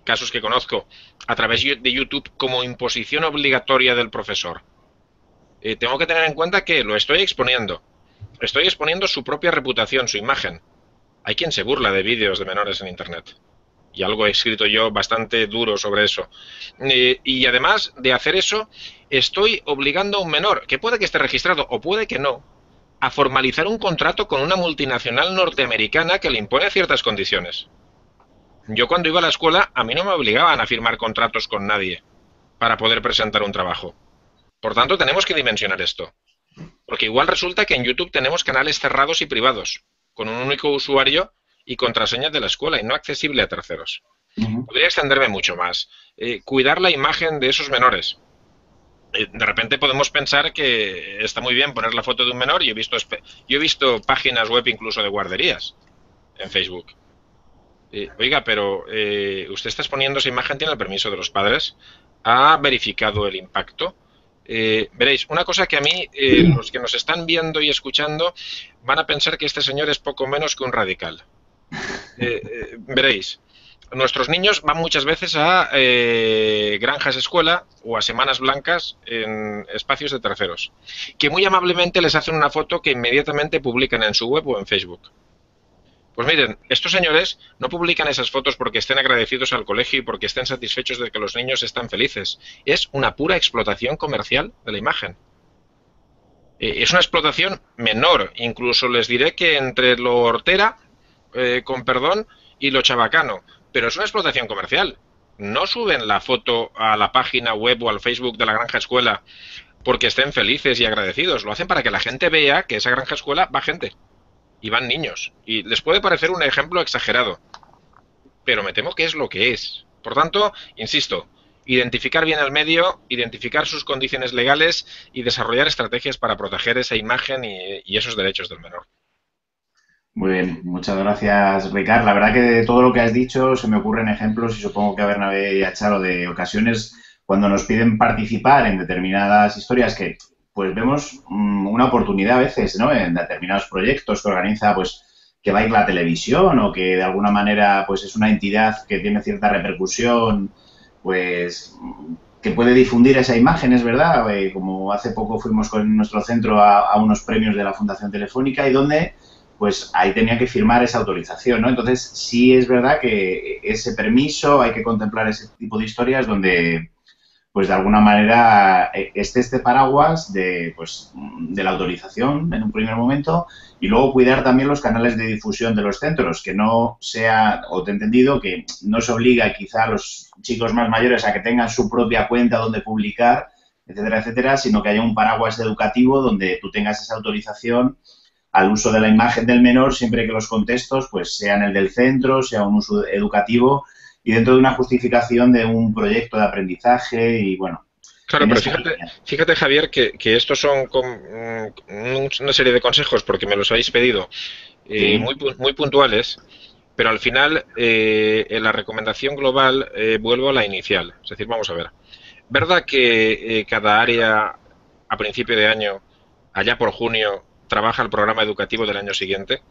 casos que conozco, a través de YouTube como imposición obligatoria del profesor? Tengo que tener en cuenta que lo estoy exponiendo su propia reputación, su imagen. Hay quien se burla de vídeos de menores en Internet. Y algo he escrito yo bastante duro sobre eso. Y además de hacer eso, estoy obligando a un menor, que puede que esté registrado o puede que no, a formalizar un contrato con una multinacional norteamericana que le impone ciertas condiciones. Yo cuando iba a la escuela, a mí no me obligaban a firmar contratos con nadie para poder presentar un trabajo. Por tanto, tenemos que dimensionar esto. Porque igual resulta que en YouTube tenemos canales cerrados y privados, con un único usuario y contraseñas de la escuela y no accesible a terceros. Podría extenderme mucho más. Cuidar la imagen de esos menores. De repente podemos pensar que está muy bien poner la foto de un menor y yo he visto páginas web incluso de guarderías en Facebook. Oiga, pero usted está exponiendo esa imagen, ¿tiene el permiso de los padres? ¿Ha verificado el impacto? Veréis, una cosa que a mí, los que nos están viendo y escuchando, van a pensar que este señor es poco menos que un radical. Veréis, nuestros niños van muchas veces a granjas escuela o a semanas blancas en espacios de terceros, que muy amablemente les hacen una foto que inmediatamente publican en su web o en Facebook. Pues miren, estos señores no publican esas fotos porque estén agradecidos al colegio y porque estén satisfechos de que los niños están felices. Es una pura explotación comercial de la imagen. Es una explotación menor. Incluso les diré que entre lo hortera, con perdón, y lo chabacano. Pero es una explotación comercial. No suben la foto a la página web o al Facebook de la granja escuela porque estén felices y agradecidos. Lo hacen para que la gente vea que esa granja escuela va gente. Y van niños. Y les puede parecer un ejemplo exagerado, pero me temo que es lo que es. Por tanto, insisto, identificar bien el medio, identificar sus condiciones legales y desarrollar estrategias para proteger esa imagen y esos derechos del menor. Muy bien, muchas gracias, Ricard. La verdad que de todo lo que has dicho se me ocurren ejemplos y supongo que a Bernabé y a Charo de ocasiones cuando nos piden participar en determinadas historias que pues vemos una oportunidad a veces, ¿no? En determinados proyectos que organiza, pues, que va a ir la televisión o que de alguna manera, pues, es una entidad que tiene cierta repercusión, pues, que puede difundir esa imagen, es verdad. Como hace poco fuimos con nuestro centro a unos premios de la Fundación Telefónica y donde, pues, ahí tenía que firmar esa autorización, ¿no? Entonces, sí es verdad que ese permiso, hay que contemplar ese tipo de historias donde pues de alguna manera este paraguas de la autorización en un primer momento y luego cuidar también los canales de difusión de los centros, que no sea, o te he entendido, que no se obliga quizá a los chicos más mayores a que tengan su propia cuenta donde publicar, etcétera, sino que haya un paraguas educativo donde tú tengas esa autorización al uso de la imagen del menor siempre que los contextos pues sean el del centro, sea un uso educativo y dentro de una justificación de un proyecto de aprendizaje y, bueno... Claro, pero fíjate, Javier, que estos son una serie de consejos, porque me los habéis pedido, sí, muy puntuales, pero al final, en la recomendación global, vuelvo a la inicial. Es decir, vamos a ver. ¿Verdad que cada área, a principio de año, allá por junio, trabaja el programa educativo del año siguiente?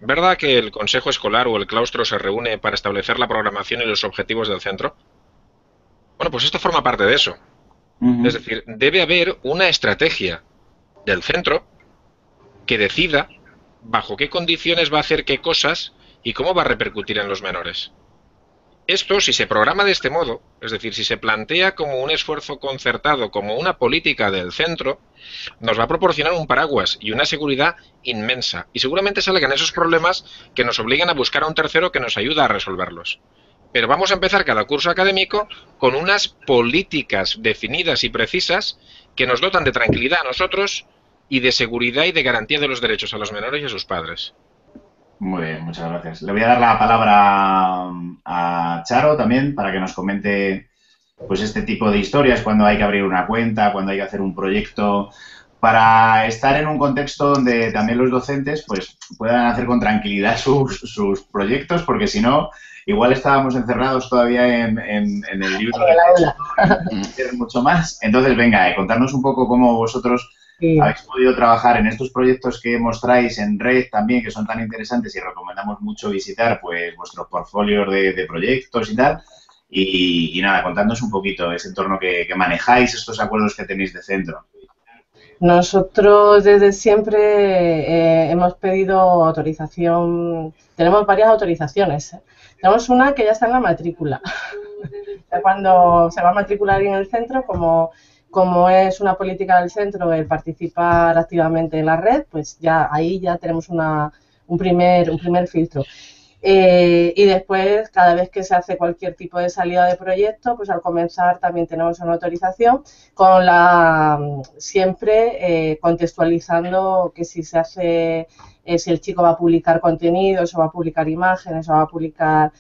¿Verdad que el consejo escolar o el claustro se reúne para establecer la programación y los objetivos del centro? Bueno, pues esto forma parte de eso. Es Ujú. decir, debe haber una estrategia del centro que decida bajo qué condiciones va a hacer qué cosas y cómo va a repercutir en los menores. Esto, si se programa de este modo, es decir, si se plantea como un esfuerzo concertado, como una política del centro, nos va a proporcionar un paraguas y una seguridad inmensa. Y seguramente salgan esos problemas que nos obligan a buscar a un tercero que nos ayude a resolverlos. Pero vamos a empezar cada curso académico con unas políticas definidas y precisas que nos dotan de tranquilidad a nosotros y de seguridad y de garantía de los derechos a los menores y a sus padres. Muy bien, muchas gracias. Le voy a dar la palabra a Charo también para que nos comente pues este tipo de historias, cuando hay que abrir una cuenta, cuando hay que hacer un proyecto, para estar en un contexto donde también los docentes pues puedan hacer con tranquilidad sus proyectos, porque si no, igual estábamos encerrados todavía en el libro En de el texto aula. y hacer mucho más. Entonces, venga, contarnos un poco cómo vosotros Sí. habéis podido trabajar en estos proyectos que mostráis en red también, que son tan interesantes y recomendamos mucho visitar pues vuestros portfolios de proyectos y tal. Y nada, contadnos un poquito ese entorno que manejáis, estos acuerdos que tenéis de centro. Nosotros desde siempre hemos pedido autorización, tenemos varias autorizaciones, ¿eh? Tenemos una que ya está en la matrícula. Ya cuando se va a matricular en el centro, como es una política del centro el participar activamente en la red, pues ya ahí ya tenemos un primer filtro. Y después, cada vez que se hace cualquier tipo de salida de proyecto, pues al comenzar también tenemos una autorización con siempre contextualizando que si se hace, si el chico va a publicar contenidos o va a publicar imágenes o va a publicar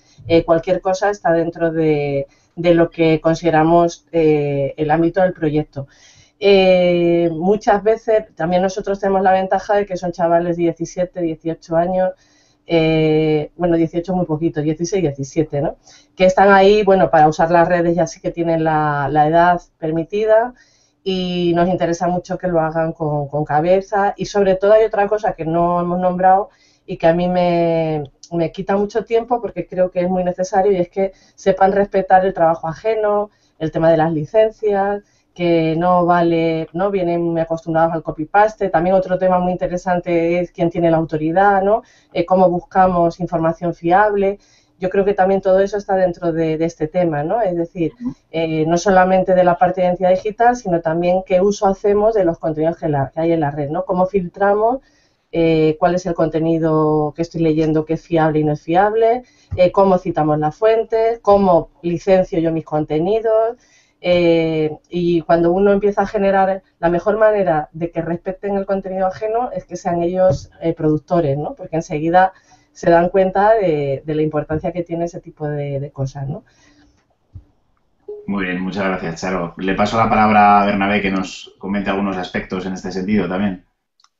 cualquier cosa, está dentro de lo que consideramos el ámbito del proyecto. Muchas veces también nosotros tenemos la ventaja de que son chavales de 17, 18 años, bueno, 18 muy poquito, 16, 17, ¿no? Que están ahí, bueno, para usar las redes ya sí que tienen la edad permitida y nos interesa mucho que lo hagan con cabeza y sobre todo hay otra cosa que no hemos nombrado y que a mí me quita mucho tiempo porque creo que es muy necesario y es que sepan respetar el trabajo ajeno, el tema de las licencias, que no vale, no vienen muy acostumbrados al copy-paste. También otro tema muy interesante es quién tiene la autoridad, ¿no? Cómo buscamos información fiable. Yo creo que también todo eso está dentro de este tema, ¿no? Es decir, no solamente de la parte de identidad digital, sino también qué uso hacemos de los contenidos que hay en la red, ¿no? Cómo filtramos, cuál es el contenido que estoy leyendo que es fiable y no es fiable, cómo citamos las fuentes, cómo licencio yo mis contenidos. Y cuando uno empieza a generar, la mejor manera de que respeten el contenido ajeno es que sean ellos productores, ¿no? Porque enseguida se dan cuenta de la importancia que tiene ese tipo de cosas, ¿no? Muy bien, muchas gracias, Charo. Le paso la palabra a Bernabé que nos comente algunos aspectos en este sentido también.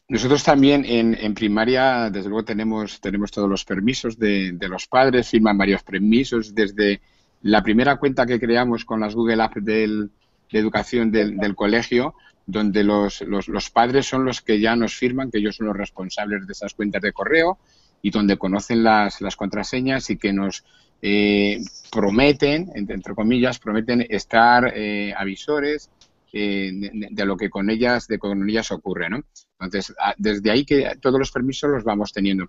Nosotros también en primaria, desde luego, tenemos todos los permisos de los padres, firman varios permisos, desde la primera cuenta que creamos con las Google Apps de educación del colegio, donde los padres son los que ya nos firman, que ellos son los responsables de esas cuentas de correo y donde conocen las contraseñas y que nos prometen, entre comillas, prometen estar avisores de lo que con ellas ocurre, ¿no? Entonces, desde ahí que todos los permisos los vamos teniendo.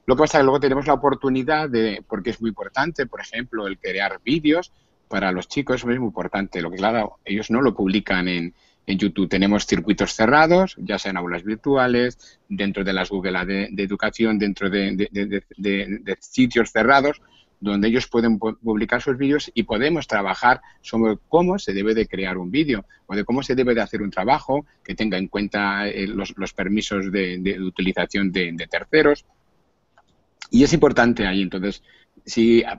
Lo que pasa es que luego tenemos la oportunidad porque es muy importante, por ejemplo, el crear vídeos para los chicos es muy importante. Lo que, claro, ellos no lo publican en YouTube. Tenemos circuitos cerrados, ya sean aulas virtuales, dentro de las Google de educación, dentro de sitios cerrados, donde ellos pueden publicar sus vídeos y podemos trabajar sobre cómo se debe de crear un vídeo o de cómo se debe de hacer un trabajo que tenga en cuenta los permisos de utilización de terceros. Y es importante ahí, entonces,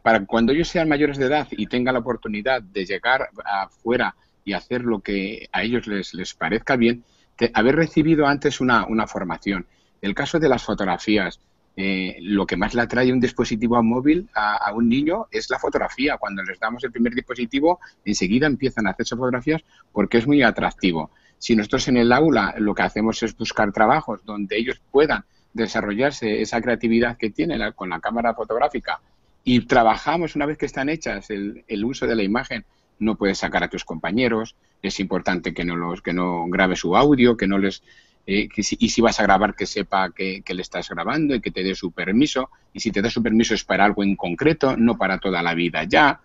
para cuando ellos sean mayores de edad y tengan la oportunidad de llegar afuera y hacer lo que a ellos les parezca bien, haber recibido antes una formación. El caso de las fotografías, lo que más le atrae un dispositivo móvil a un niño es la fotografía. Cuando les damos el primer dispositivo, enseguida empiezan a hacerse fotografías porque es muy atractivo. Si nosotros en el aula lo que hacemos es buscar trabajos donde ellos puedan desarrollarse esa creatividad que tiene con la cámara fotográfica y trabajamos una vez que están hechas el uso de la imagen, no puedes sacar a tus compañeros, es importante que no grabe su audio, que no les... y si vas a grabar, que sepa que le estás grabando y que te dé su permiso. Y si te da su permiso es para algo en concreto, no para toda la vida ya.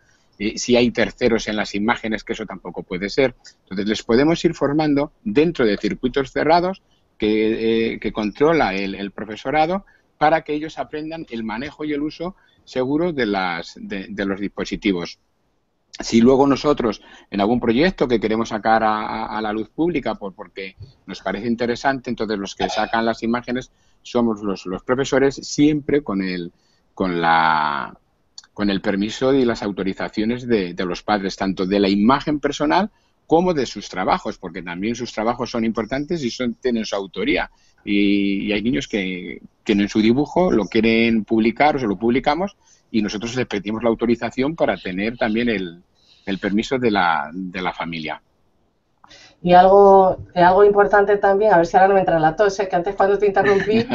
Si hay terceros en las imágenes, que eso tampoco puede ser. Entonces, les podemos ir formando dentro de circuitos cerrados que controla el profesorado para que ellos aprendan el manejo y el uso seguro de los dispositivos. Si luego nosotros, en algún proyecto que queremos sacar a la luz pública porque nos parece interesante, entonces los que sacan las imágenes somos los profesores, siempre con el permiso y las autorizaciones de los padres, tanto de la imagen personal como de sus trabajos, porque también sus trabajos son importantes y tienen su autoría. Y hay niños que en su dibujo lo quieren publicar o se lo publicamos y nosotros les pedimos la autorización para tener también el permiso de la familia. Y algo importante también, a ver si ahora no me entra la tos, que antes cuando te interrumpí,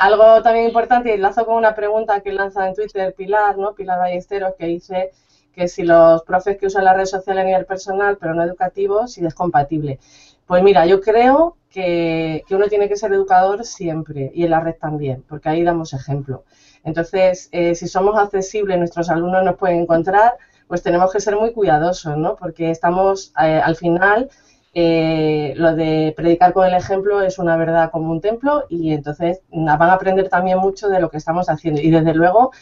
algo también importante, y enlazo con una pregunta que lanza en Twitter Pilar, ¿no? Pilar Ballesteros, que dice que si los profes que usan las redes sociales a nivel personal, pero no educativo, si es compatible. Pues mira, yo creo que uno tiene que ser educador siempre, y en la red también, porque ahí damos ejemplo. Entonces, si somos accesibles, nuestros alumnos nos pueden encontrar, pues tenemos que ser muy cuidadosos, ¿no? Porque estamos, al final, lo de predicar con el ejemplo es una verdad como un templo y entonces van a aprender también mucho de lo que estamos haciendo. Y desde luego,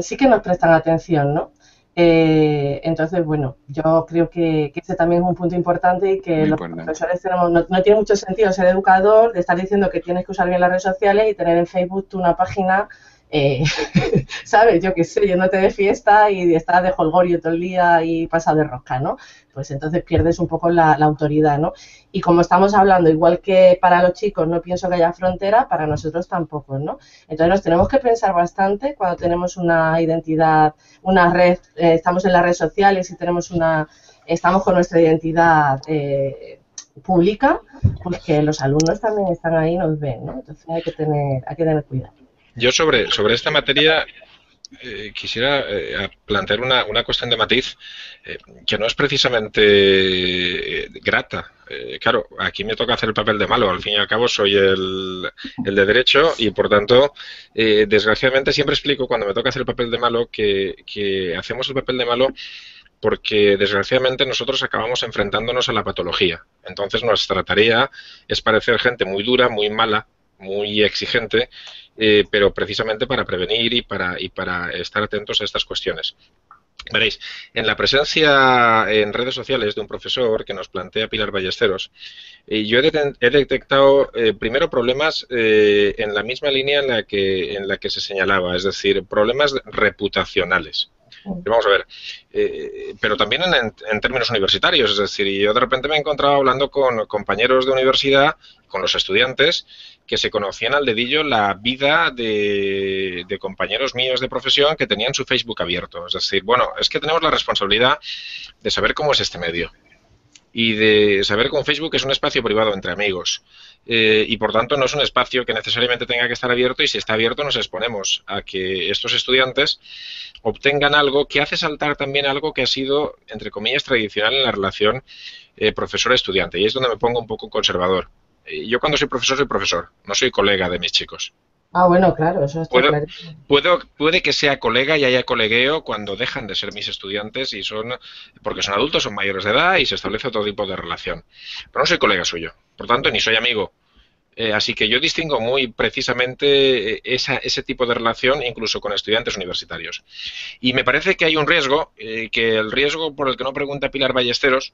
sí que nos prestan atención, ¿no? Entonces, bueno, yo creo que ese también es un punto importante y que los profesores tenemos, no tiene mucho sentido ser educador, de estar diciendo que tienes que usar bien las redes sociales y tener en Facebook tú una página, ¿sabes? Yo qué sé, yéndote de fiesta y estás de jolgorio todo el día y pasado de rosca, ¿no? Pues entonces pierdes un poco la autoridad, ¿no? Y como estamos hablando, igual que para los chicos no pienso que haya frontera, para nosotros tampoco, ¿no? Entonces nos tenemos que pensar bastante cuando tenemos una identidad, una red, estamos en las redes sociales y estamos con nuestra identidad pública, pues que los alumnos también están ahí y nos ven, ¿no? Entonces hay que tener cuidado. Yo sobre esta materia quisiera plantear una cuestión de matiz que no es precisamente grata. Claro, aquí me toca hacer el papel de malo. Al fin y al cabo soy el de derecho y, por tanto, desgraciadamente siempre explico cuando me toca hacer el papel de malo que hacemos el papel de malo porque, desgraciadamente, nosotros acabamos enfrentándonos a la patología. Entonces, nuestra tarea es parecer gente muy dura, muy mala, muy exigente, pero precisamente para prevenir y para estar atentos a estas cuestiones. Veréis, en la presencia en redes sociales de un profesor que nos plantea Pilar Ballesteros, yo he detectado primero problemas en la misma línea en la que se señalaba, es decir, problemas reputacionales. Vamos a ver, pero también en términos universitarios, es decir, yo de repente me he encontrado hablando con compañeros de universidad, con los estudiantes, que se conocían al dedillo la vida de compañeros míos de profesión que tenían su Facebook abierto. Es decir, bueno, es que tenemos la responsabilidad de saber cómo es este medio y de saber que un Facebook es un espacio privado entre amigos y por tanto no es un espacio que necesariamente tenga que estar abierto, y si está abierto nos exponemos a que estos estudiantes obtengan algo que hace saltar también algo que ha sido, entre comillas, tradicional en la relación profesor-estudiante, y es donde me pongo un poco conservador. Yo cuando soy profesor, no soy colega de mis chicos. Ah, bueno, claro, eso está claro. Puede que sea colega y haya colegueo cuando dejan de ser mis estudiantes y porque son adultos, son mayores de edad y se establece otro tipo de relación. Pero no soy colega suyo, por tanto, ni soy amigo. Así que yo distingo muy precisamente ese tipo de relación incluso con estudiantes universitarios. Y me parece que hay un riesgo, que el riesgo por el que no pregunta Pilar Ballesteros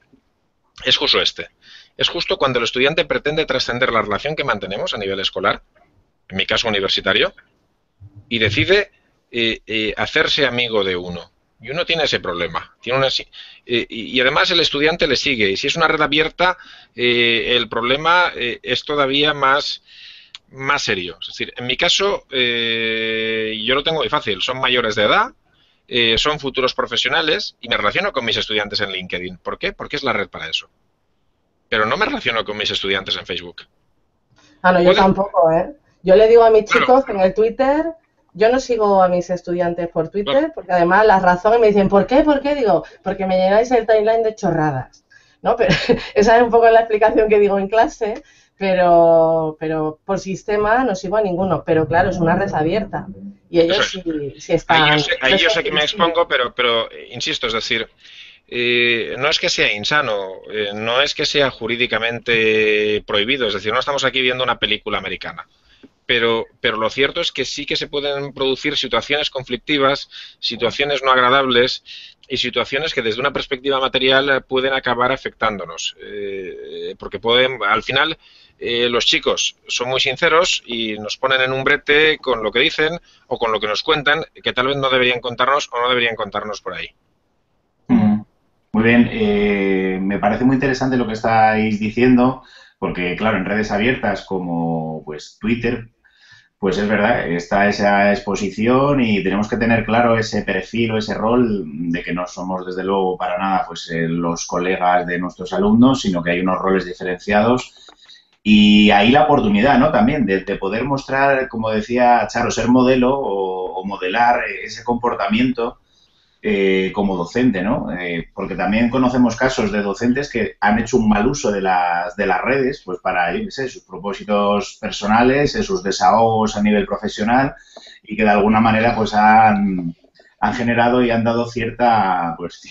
es justo este. Es justo cuando el estudiante pretende trascender la relación que mantenemos a nivel escolar, en mi caso universitario, y decide hacerse amigo de uno. Y uno tiene ese problema. Y además el estudiante le sigue. Y si es una red abierta, el problema es todavía más serio. Es decir, en mi caso, yo lo tengo muy fácil. Son mayores de edad, son futuros profesionales y me relaciono con mis estudiantes en LinkedIn. ¿Por qué? Porque es la red para eso. Pero no me relaciono con mis estudiantes en Facebook. Ah, no, yo Puede- tampoco, ¿eh? Yo le digo a mis Claro, chicos en el Twitter, yo no sigo a mis estudiantes por claro. Twitter, porque además las razones me dicen, ¿por qué? ¿Por qué? Digo, porque me llenáis el timeline de chorradas, ¿no? Pero esa es un poco la explicación que digo en clase, pero por sistema no sigo a ninguno. Pero claro, es una red abierta y Eso ellos es. sí están Ahí yo sé que me restringidos. expongo, pero insisto, es decir, no es que sea insano, no es que sea jurídicamente prohibido, es decir, no estamos aquí viendo una película americana. Pero lo cierto es que sí que se pueden producir situaciones conflictivas, situaciones no agradables y situaciones que desde una perspectiva material pueden acabar afectándonos. Porque pueden, al final, los chicos son muy sinceros y nos ponen en un brete con lo que dicen o con lo que nos cuentan, que tal vez no deberían contarnos o no deberían contarnos por ahí. Mm. Muy bien, me parece muy interesante lo que estáis diciendo, porque claro, en redes abiertas como pues Twitter, pues es verdad, está esa exposición y tenemos que tener claro ese perfil o ese rol de que no somos desde luego para nada pues los colegas de nuestros alumnos, sino que hay unos roles diferenciados y ahí la oportunidad, ¿no? También de poder mostrar, como decía Charo, ser modelo o modelar ese comportamiento como docente, ¿no? Porque también conocemos casos de docentes que han hecho un mal uso de las redes, pues para, yo qué sé, sus propósitos personales, sus desahogos a nivel profesional y que de alguna manera pues han generado y han dado pues,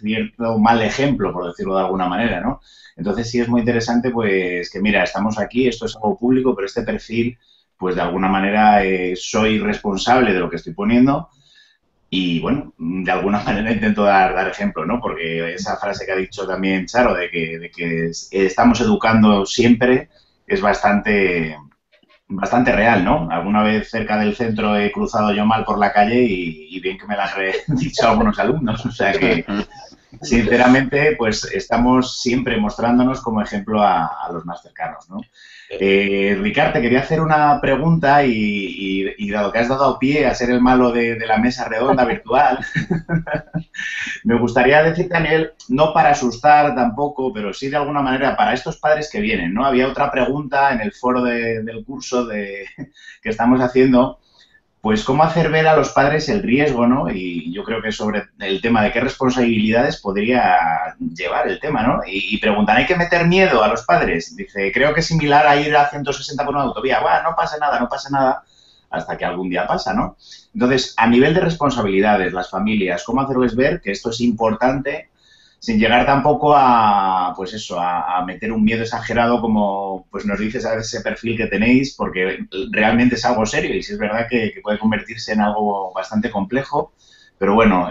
cierto mal ejemplo, por decirlo de alguna manera, ¿no? Entonces sí es muy interesante pues que mira, estamos aquí, esto es algo público, pero este perfil pues de alguna manera soy responsable de lo que estoy poniendo y bueno, de alguna manera intento dar ejemplo, ¿no? Porque esa frase que ha dicho también Charo de que estamos educando siempre es bastante real, ¿no? Alguna vez cerca del centro he cruzado yo mal por la calle y bien que me la han dicho algunos alumnos. O sea que, sinceramente, pues estamos siempre mostrándonos como ejemplo a los más cercanos, ¿no? Ricard, te quería hacer una pregunta y dado que has dado pie a ser el malo de la mesa redonda virtual, me gustaría decirte a nivel, no para asustar tampoco, pero sí de alguna manera para estos padres que vienen, ¿no? Había otra pregunta en el foro del curso que estamos haciendo, pues cómo hacer ver a los padres el riesgo, ¿no? Y yo creo que sobre el tema de qué responsabilidades podría llevar el tema, ¿no? Y preguntan, ¿hay que meter miedo a los padres? Dice, creo que es similar a ir a 160 por una autovía. Bueno, no pasa nada, no pasa nada, hasta que algún día pasa, ¿no? Entonces, a nivel de responsabilidades, las familias, ¿cómo hacerles ver que esto es importante sin llegar tampoco a, pues eso, a meter un miedo exagerado como pues nos dices a ese perfil que tenéis, porque realmente es algo serio y sí es verdad que puede convertirse en algo bastante complejo, pero bueno,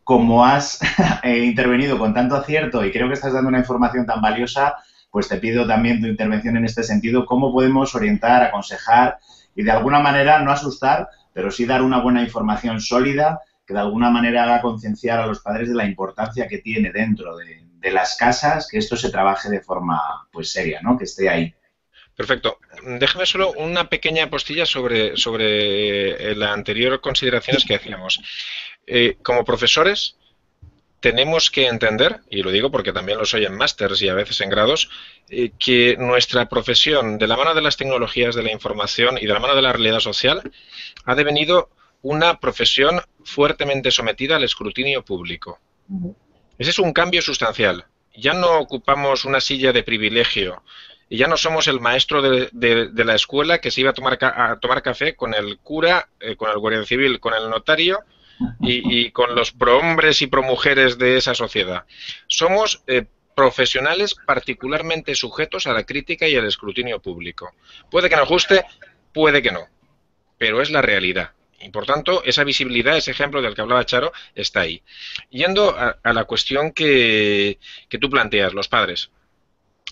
como has intervenido con tanto acierto y creo que estás dando una información tan valiosa, pues te pido también tu intervención en este sentido, cómo podemos orientar, aconsejar y de alguna manera no asustar, pero sí dar una buena información sólida que de alguna manera haga concienciar a los padres de la importancia que tiene dentro de las casas que esto se trabaje de forma pues seria, ¿no? Que esté ahí. Perfecto. Déjame solo una pequeña postilla sobre las anteriores consideraciones que hacíamos. Como profesores, tenemos que entender, y lo digo porque también lo soy en másters y a veces en grados, que nuestra profesión, de la mano de las tecnologías de la información y de la mano de la realidad social, ha devenido una profesión fuertemente sometida al escrutinio público. Ese es un cambio sustancial. Ya no ocupamos una silla de privilegio y ya no somos el maestro de la escuela que se iba a tomar café con el cura, con el guardia civil, con el notario y con los prohombres y promujeres de esa sociedad. Somos profesionales particularmente sujetos a la crítica y al escrutinio público. Puede que nos guste, puede que no, pero es la realidad. Y por tanto, esa visibilidad, ese ejemplo del que hablaba Charo, está ahí. Yendo a la cuestión que tú planteas, los padres.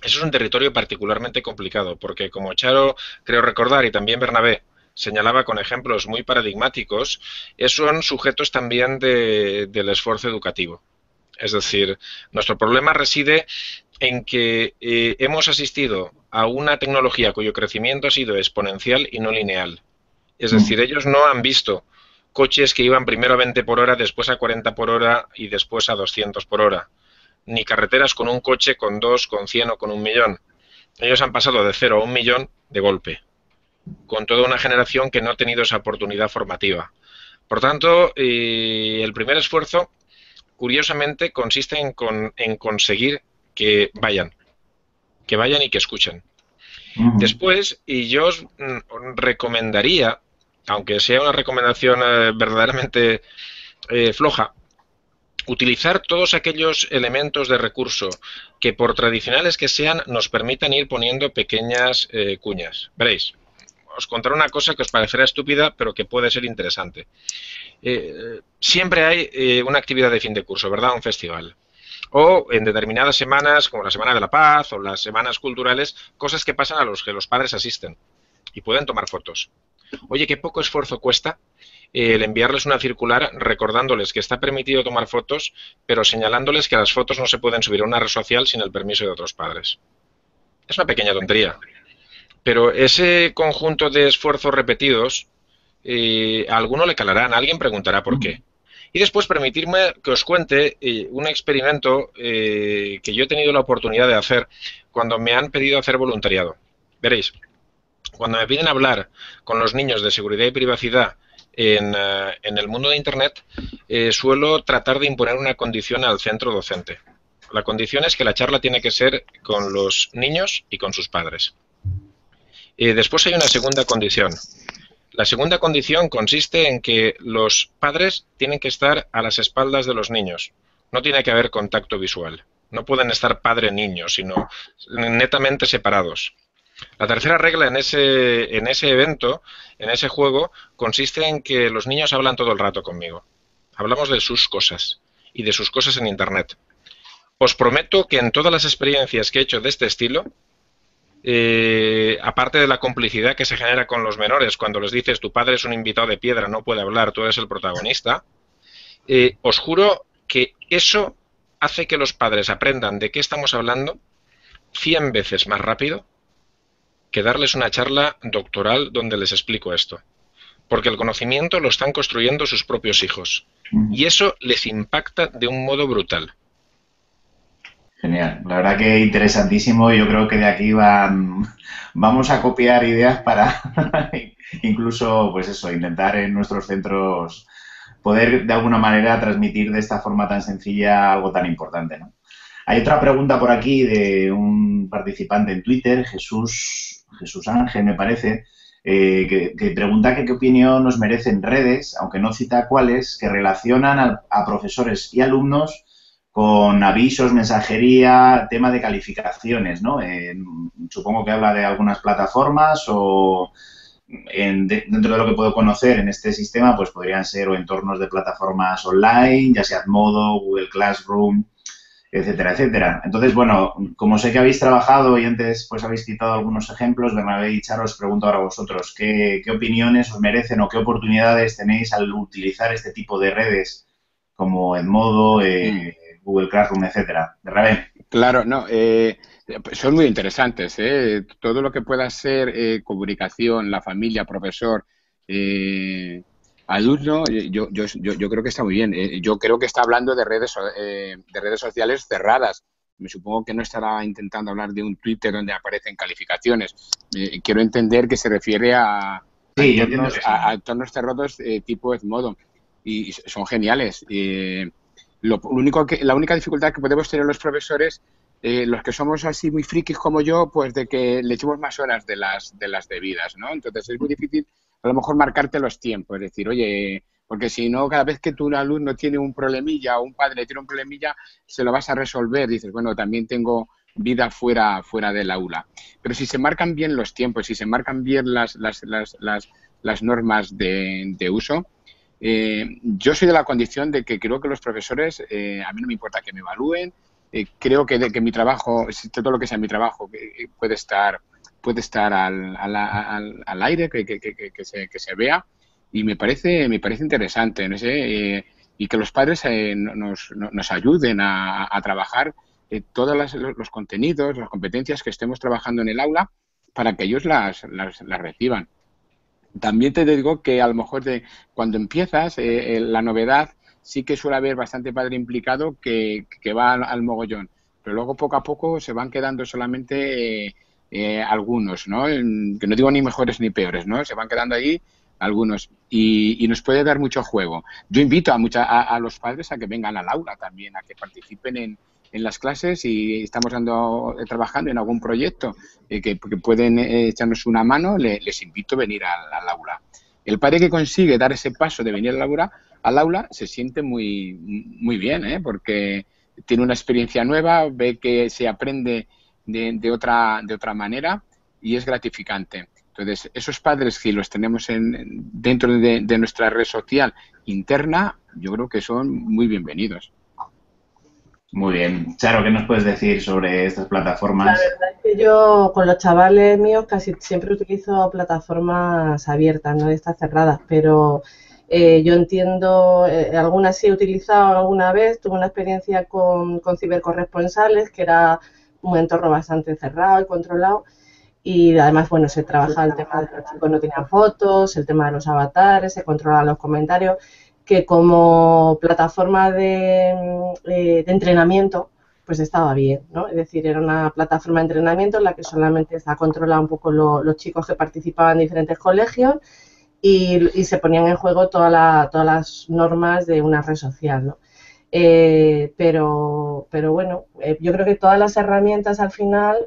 Eso es un territorio particularmente complicado, porque como Charo creo recordar y también Bernabé señalaba con ejemplos muy paradigmáticos, son sujetos también del esfuerzo educativo. Es decir, nuestro problema reside en que hemos asistido a una tecnología cuyo crecimiento ha sido exponencial y no lineal. Es decir, ellos no han visto coches que iban primero a 20 por hora, después a 40 por hora y después a 200 por hora. Ni carreteras con un coche, con 2, con 100 o con 1.000.000. Ellos han pasado de 0 a 1.000.000 de golpe, con toda una generación que no ha tenido esa oportunidad formativa. Por tanto, el primer esfuerzo, curiosamente, consiste en conseguir que vayan y que escuchen. Después, y yo os recomendaría, aunque sea una recomendación verdaderamente floja, utilizar todos aquellos elementos de recurso que, por tradicionales que sean, nos permitan ir poniendo pequeñas cuñas. Veréis, os contaré una cosa que os parecerá estúpida, pero que puede ser interesante. Siempre hay una actividad de fin de curso, ¿verdad? Un festival. O en determinadas semanas, como la Semana de la Paz o las semanas culturales, cosas que pasan a los que los padres asisten y pueden tomar fotos. Oye, qué poco esfuerzo cuesta el enviarles una circular recordándoles que está permitido tomar fotos, pero señalándoles que las fotos no se pueden subir a una red social sin el permiso de otros padres. Es una pequeña tontería, pero ese conjunto de esfuerzos repetidos a alguno le calarán, alguien preguntará por qué. Y después permitirme que os cuente un experimento que yo he tenido la oportunidad de hacer cuando me han pedido hacer voluntariado. Veréis, cuando me piden hablar con los niños de seguridad y privacidad en el mundo de Internet, suelo tratar de imponer una condición al centro docente. La condición es que la charla tiene que ser con los niños y con sus padres. Después hay una segunda condición. La segunda condición consiste en que los padres tienen que estar a las espaldas de los niños. No tiene que haber contacto visual. No pueden estar padre-niño, sino netamente separados. La tercera regla en ese evento, en ese juego, consiste en que los niños hablan todo el rato conmigo. Hablamos de sus cosas y de sus cosas en Internet. Os prometo que en todas las experiencias que he hecho de este estilo, aparte de la complicidad que se genera con los menores cuando les dices tu padre es un invitado de piedra, no puede hablar, tú eres el protagonista, os juro que eso hace que los padres aprendan de qué estamos hablando 100 veces más rápido que darles una charla doctoral donde les explico esto. Porque el conocimiento lo están construyendo sus propios hijos. Y eso les impacta de un modo brutal. Genial, la verdad que interesantísimo. Yo creo que de aquí vamos a copiar ideas para incluso, pues eso, intentar en nuestros centros poder de alguna manera transmitir de esta forma tan sencilla algo tan importante, ¿no? Hay otra pregunta por aquí de un participante en Twitter, Jesús Ángel, me parece, que pregunta que qué opinión nos merecen redes, aunque no cita cuáles, que relacionan a profesores y alumnos con avisos, mensajería, tema de calificaciones, ¿no? Supongo que habla de algunas plataformas o dentro de lo que puedo conocer en este sistema, pues podrían ser o entornos de plataformas online, ya sea Edmodo, Google Classroom, etcétera, etcétera. Entonces, bueno, como sé que habéis trabajado y antes pues habéis citado algunos ejemplos, Bernabé y Charo, os pregunto ahora a vosotros, ¿qué opiniones os merecen o qué oportunidades tenéis al utilizar este tipo de redes como Edmodo, Google Classroom, etcétera? Bernabé. Claro, no, son muy interesantes, todo lo que pueda ser comunicación, la familia, profesor, alumno, yo creo que está muy bien. Yo creo que está hablando de redes sociales cerradas. Me supongo que no estará intentando hablar de un Twitter donde aparecen calificaciones. Quiero entender que se refiere a entornos cerrados tipo Edmodo. Y son geniales. La única dificultad que podemos tener los profesores, los que somos así muy frikis como yo, pues de que le echemos más horas de las debidas, ¿no? Entonces es muy difícil a lo mejor marcarte los tiempos, es decir, oye, porque si no, cada vez que tu alumno tiene un problemilla o un padre tiene un problemilla, se lo vas a resolver. Dices, bueno, también tengo vida fuera del aula. Pero si se marcan bien los tiempos, si se marcan bien las normas de uso, yo soy de la condición de que creo que los profesores, a mí no me importa que me evalúen, creo que mi trabajo, todo lo que sea mi trabajo, puede estar al aire, que se vea, y me parece interesante, no sé, y que los padres nos ayuden a trabajar todos los contenidos, las competencias que estemos trabajando en el aula para que ellos las reciban. También te digo que a lo mejor cuando empiezas, la novedad sí que suele haber bastante padre implicado que va al mogollón, pero luego poco a poco se van quedando solamente algunos, ¿no? Que no digo ni mejores ni peores, ¿no? Se van quedando ahí algunos y nos puede dar mucho juego. Yo invito a los padres a que vengan al aula también, a que participen en las clases y estamos trabajando en algún proyecto que pueden echarnos una mano, les invito a venir al aula. El padre que consigue dar ese paso de venir al aula se siente muy bien, ¿eh? Porque tiene una experiencia nueva, ve que se aprende de otra manera y es gratificante. Entonces, esos padres que los tenemos dentro de nuestra red social interna, yo creo que son muy bienvenidos. Muy bien. Charo, ¿qué nos puedes decir sobre estas plataformas? La verdad es que yo con los chavales míos casi siempre utilizo plataformas abiertas, no estas cerradas, pero yo entiendo, algunas sí he utilizado alguna vez, tuve una experiencia con cibercorresponsales, que era un entorno bastante cerrado y controlado, y además, bueno, se trabaja el tema de que los chicos no tenían fotos, el tema de los avatares, se controlan los comentarios, que como plataforma de entrenamiento, pues estaba bien, ¿no? Es decir, era una plataforma de entrenamiento en la que solamente está controlada un poco los chicos que participaban en diferentes colegios y se ponían en juego todas las normas de una red social, ¿no? Pero bueno, yo creo que todas las herramientas al final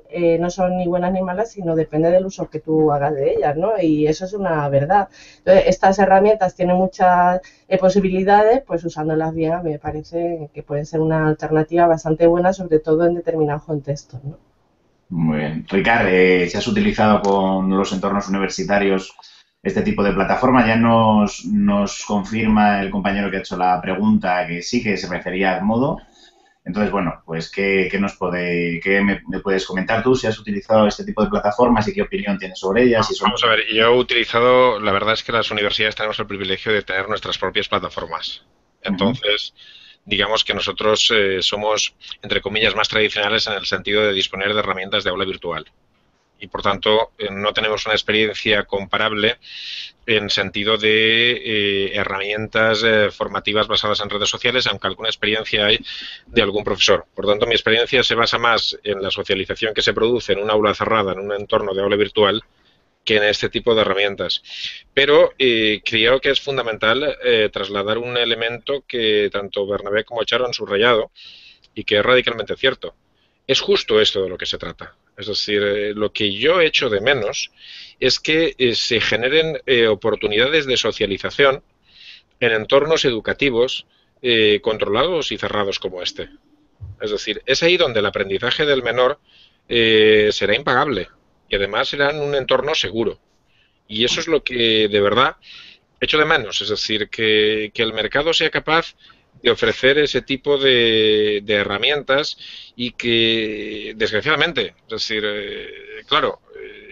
no son ni buenas ni malas, sino depende del uso que tú hagas de ellas, ¿no? Y eso es una verdad. Entonces, estas herramientas tienen muchas posibilidades, pues usándolas bien, a mí me parece que pueden ser una alternativa bastante buena, sobre todo en determinados contextos, ¿no? Muy bien. Ricard, si has utilizado con los entornos universitarios este tipo de plataforma, ya nos confirma el compañero que ha hecho la pregunta que sí, que se refería al modo. Entonces, bueno, pues ¿qué me puedes comentar tú si has utilizado este tipo de plataformas y qué opinión tienes sobre ellas? Vamos a ver, yo he utilizado, la verdad es que las universidades tenemos el privilegio de tener nuestras propias plataformas. Entonces, digamos que nosotros somos, entre comillas, más tradicionales en el sentido de disponer de herramientas de aula virtual. Y, por tanto, no tenemos una experiencia comparable en sentido de herramientas formativas basadas en redes sociales, aunque alguna experiencia hay de algún profesor. Por tanto, mi experiencia se basa más en la socialización que se produce en un aula cerrada, en un entorno de aula virtual, que en este tipo de herramientas. Pero creo que es fundamental trasladar un elemento que tanto Bernabé como Charo han subrayado y que es radicalmente cierto. Es justo esto de lo que se trata. Es decir, lo que yo echo de menos es que se generen oportunidades de socialización en entornos educativos controlados y cerrados como este. Es decir, es ahí donde el aprendizaje del menor será impagable y además será en un entorno seguro. Y eso es lo que de verdad echo de menos. Es decir, que el mercado sea capaz de ofrecer ese tipo de herramientas y que, desgraciadamente, es decir, claro,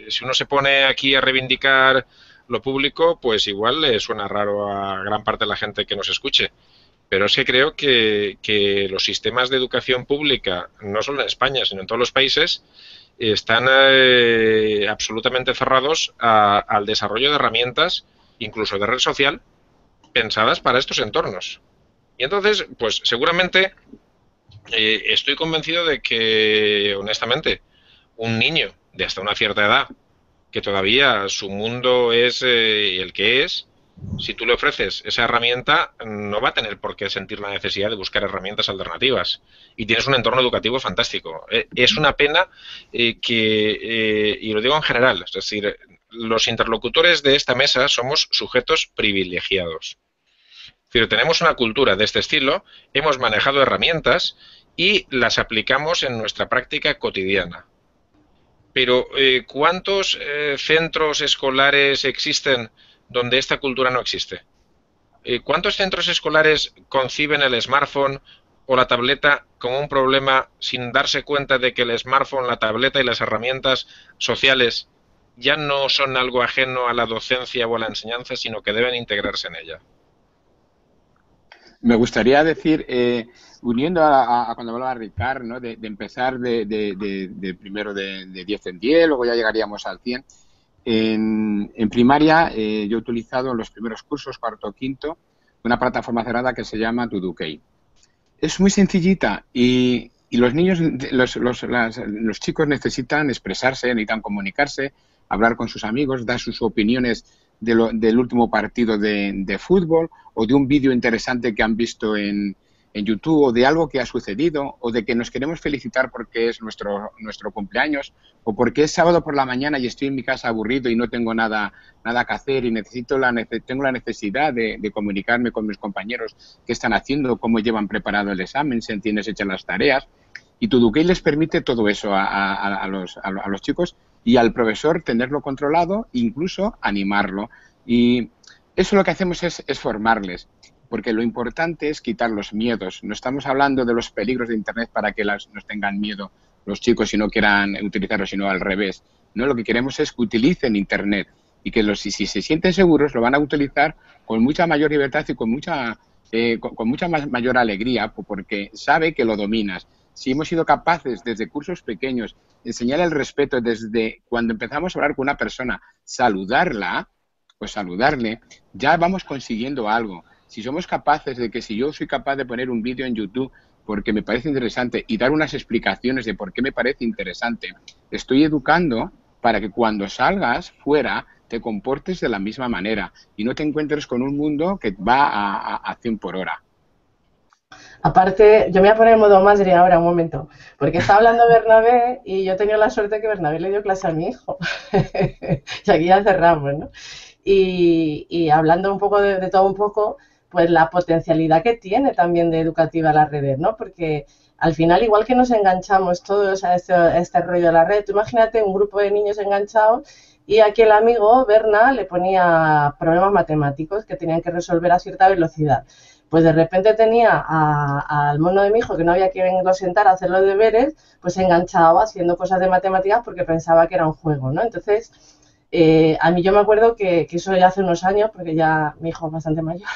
si uno se pone aquí a reivindicar lo público, pues igual le suena raro a gran parte de la gente que nos escuche. Pero es que creo que los sistemas de educación pública, no solo en España, sino en todos los países, están absolutamente cerrados al desarrollo de herramientas, incluso de red social, pensadas para estos entornos. Y entonces, pues seguramente estoy convencido de que, honestamente, un niño de hasta una cierta edad, que todavía su mundo es el que es, si tú le ofreces esa herramienta, no va a tener por qué sentir la necesidad de buscar herramientas alternativas. Y tienes un entorno educativo fantástico. Es una pena y lo digo en general, es decir, los interlocutores de esta mesa somos sujetos privilegiados. Pero tenemos una cultura de este estilo, hemos manejado herramientas y las aplicamos en nuestra práctica cotidiana. Pero ¿cuántos centros escolares existen donde esta cultura no existe? ¿Cuántos centros escolares conciben el smartphone o la tableta como un problema sin darse cuenta de que el smartphone, la tableta y las herramientas sociales ya no son algo ajeno a la docencia o a la enseñanza, sino que deben integrarse en ella? Me gustaría decir, uniendo a cuando hablaba Ricard, ¿no? de empezar de primero de 10 en 10, luego ya llegaríamos al 100. En primaria yo he utilizado en los primeros cursos, cuarto o quinto, una plataforma cerrada que se llama Tudukey. Es muy sencillita y Y los niños, los chicos necesitan expresarse, necesitan comunicarse, hablar con sus amigos, dar sus opiniones del último partido de fútbol o de un vídeo interesante que han visto en YouTube o de algo que ha sucedido o de que nos queremos felicitar porque es nuestro cumpleaños o porque es sábado por la mañana y estoy en mi casa aburrido y no tengo nada que hacer y tengo la necesidad de comunicarme con mis compañeros qué están haciendo, cómo llevan preparado el examen, si tienes hechas las tareas. Y Tuducay les permite todo eso a los chicos y al profesor tenerlo controlado e incluso animarlo. Y eso lo que hacemos es formarles. Porque lo importante es quitar los miedos. No estamos hablando de los peligros de Internet para que nos tengan miedo los chicos y no quieran utilizarlo, sino al revés. No, lo que queremos es que utilicen Internet y que si se sienten seguros lo van a utilizar con mucha mayor libertad y con mucha mayor alegría porque sabe que lo dominas. Si hemos sido capaces desde cursos pequeños de enseñar el respeto desde cuando empezamos a hablar con una persona, saludarle, ya vamos consiguiendo algo. Si somos capaces de que si yo soy capaz de poner un vídeo en YouTube porque me parece interesante y dar unas explicaciones de por qué me parece interesante, estoy educando para que cuando salgas fuera te comportes de la misma manera y no te encuentres con un mundo que va a 100 por hora. Aparte, yo me voy a poner en modo madre ahora, un momento, porque está hablando Bernabé y yo he tenido la suerte que Bernabé le dio clase a mi hijo. Y aquí ya cerramos, ¿no? Y hablando un poco de todo un poco, pues la potencialidad que tiene también de educativa las redes, ¿no? Porque al final, igual que nos enganchamos todos a este rollo de la red, tú imagínate un grupo de niños enganchados y aquí el amigo, Berna, le ponía problemas matemáticos que tenían que resolver a cierta velocidad. Pues de repente tenía al mono de mi hijo, que no había quien lo sentara a hacer los deberes, pues enganchado haciendo cosas de matemáticas porque pensaba que era un juego, ¿no? Entonces, a mí yo me acuerdo que eso ya hace unos años, porque ya mi hijo es bastante mayor,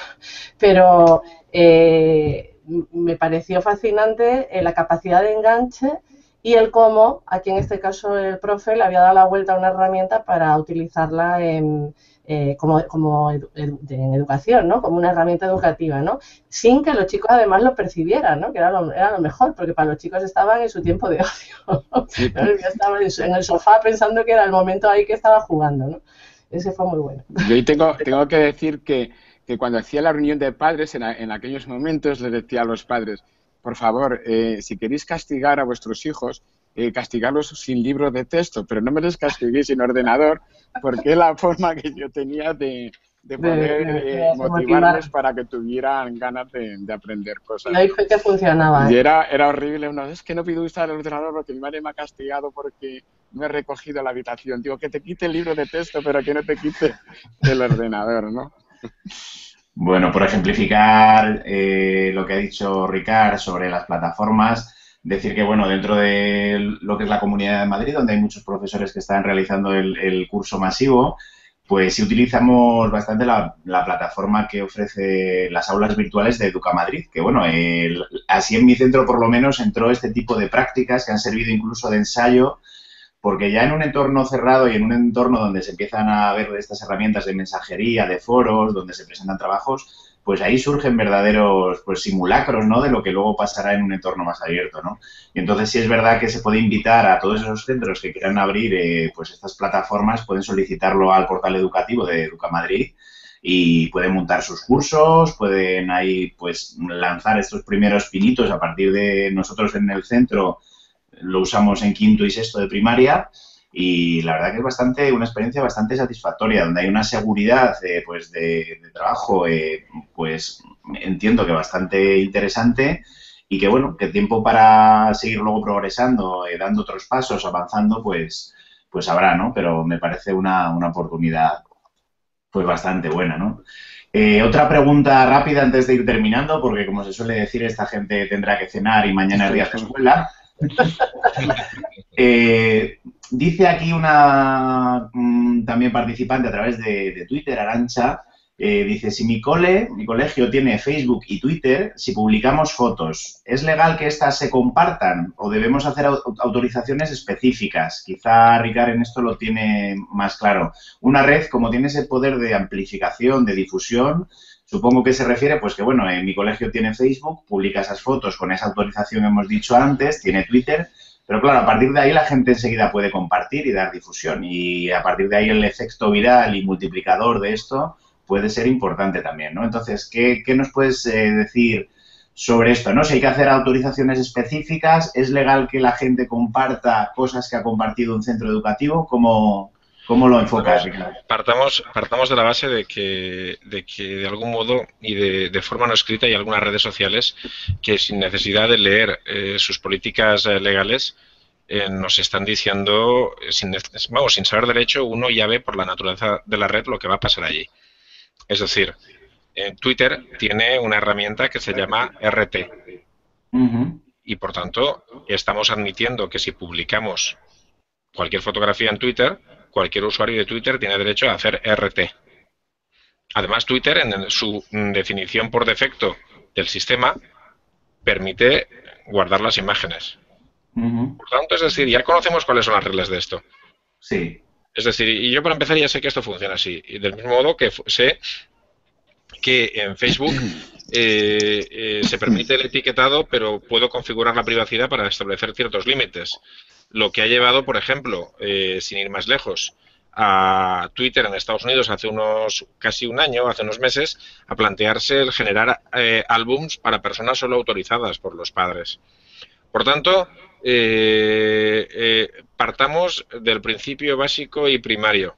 pero me pareció fascinante la capacidad de enganche y el cómo, aquí en este caso el profe le había dado la vuelta a una herramienta para utilizarla en educación, ¿no? Como una herramienta educativa, ¿no? Sin que los chicos además lo percibieran, ¿no? Que era lo mejor, porque para los chicos estaban en su tiempo de ocio, ¿no? Yo estaba en el sofá pensando que era el momento ahí que estaba jugando, ¿no? Ese fue muy bueno. Yo ahí tengo que decir que cuando hacía la reunión de padres, en aquellos momentos les decía a los padres, por favor, si queréis castigar a vuestros hijos, castigarlos sin libro de texto, pero no me les castiguéis sin ordenador, porque es la forma que yo tenía de poder motivarlos para que tuvieran ganas de aprender cosas. Y ahí fue que funcionaba. Y era horrible. Es que no pido usar el ordenador porque mi madre me ha castigado porque no he recogido la habitación. Digo, que te quite el libro de texto, pero que no te quite el ordenador, ¿no? Bueno, por ejemplificar lo que ha dicho Ricard sobre las plataformas, decir que, bueno, dentro de lo que es la Comunidad de Madrid, donde hay muchos profesores que están realizando el curso masivo, pues sí utilizamos bastante la plataforma que ofrece las aulas virtuales de Educamadrid, que, bueno, así en mi centro por lo menos entró este tipo de prácticas que han servido incluso de ensayo, porque ya en un entorno cerrado y en un entorno donde se empiezan a ver estas herramientas de mensajería, de foros, donde se presentan trabajos, pues ahí surgen verdaderos simulacros, ¿no?, de lo que luego pasará en un entorno más abierto, ¿no? Y entonces sí es verdad que se puede invitar a todos esos centros que quieran abrir pues estas plataformas, pueden solicitarlo al portal educativo de Educamadrid y pueden montar sus cursos, pueden ahí pues lanzar estos primeros pinitos a partir de nosotros en el centro. Lo usamos en quinto y sexto de primaria y la verdad que es una experiencia bastante satisfactoria, donde hay una seguridad pues de trabajo, pues entiendo que bastante interesante y que, bueno, que tiempo para seguir luego progresando, dando otros pasos, avanzando, pues habrá, ¿no? Pero me parece una oportunidad pues bastante buena, ¿no? Otra pregunta rápida antes de ir terminando, porque como se suele decir, esta gente tendrá que cenar y mañana es día de escuela. Dice aquí una también participante a través de Twitter, Arantxa, dice, si mi colegio tiene Facebook y Twitter, si publicamos fotos, ¿es legal que estas se compartan o debemos hacer autorizaciones específicas? Quizá Ricard en esto lo tiene más claro. Una red, como tiene ese poder de amplificación, de difusión, Supongo que se refiere, pues que bueno, en mi colegio tiene Facebook, publica esas fotos con esa autorización que hemos dicho antes, tiene Twitter, pero claro, a partir de ahí la gente enseguida puede compartir y dar difusión. Y a partir de ahí el efecto viral y multiplicador de esto puede ser importante también, ¿no? Entonces, ¿qué nos puedes decir sobre esto, ¿no? Si hay que hacer autorizaciones específicas, ¿es legal que la gente comparta cosas que ha compartido un centro educativo? ¿Cómo lo enfocas, Ricardo? Partamos de la base de que de algún modo y de forma no escrita hay algunas redes sociales que sin necesidad de leer sus políticas legales nos están diciendo, sin saber derecho, uno ya ve por la naturaleza de la red lo que va a pasar allí. Es decir, Twitter tiene una herramienta que se llama RT. Y por tanto, estamos admitiendo que si publicamos cualquier fotografía en Twitter, cualquier usuario de Twitter tiene derecho a hacer RT. Además, Twitter, en su definición por defecto del sistema, permite guardar las imágenes. Por tanto, es decir, ya conocemos cuáles son las reglas de esto. Sí. Es decir, y yo para empezar ya sé que esto funciona así. Y del mismo modo que sé que en Facebook se permite el etiquetado, pero puedo configurar la privacidad para establecer ciertos límites. Lo que ha llevado, por ejemplo, sin ir más lejos, a Twitter en Estados Unidos hace casi un año, hace unos meses, a plantearse el generar álbums para personas solo autorizadas por los padres. Por tanto, partamos del principio básico y primario.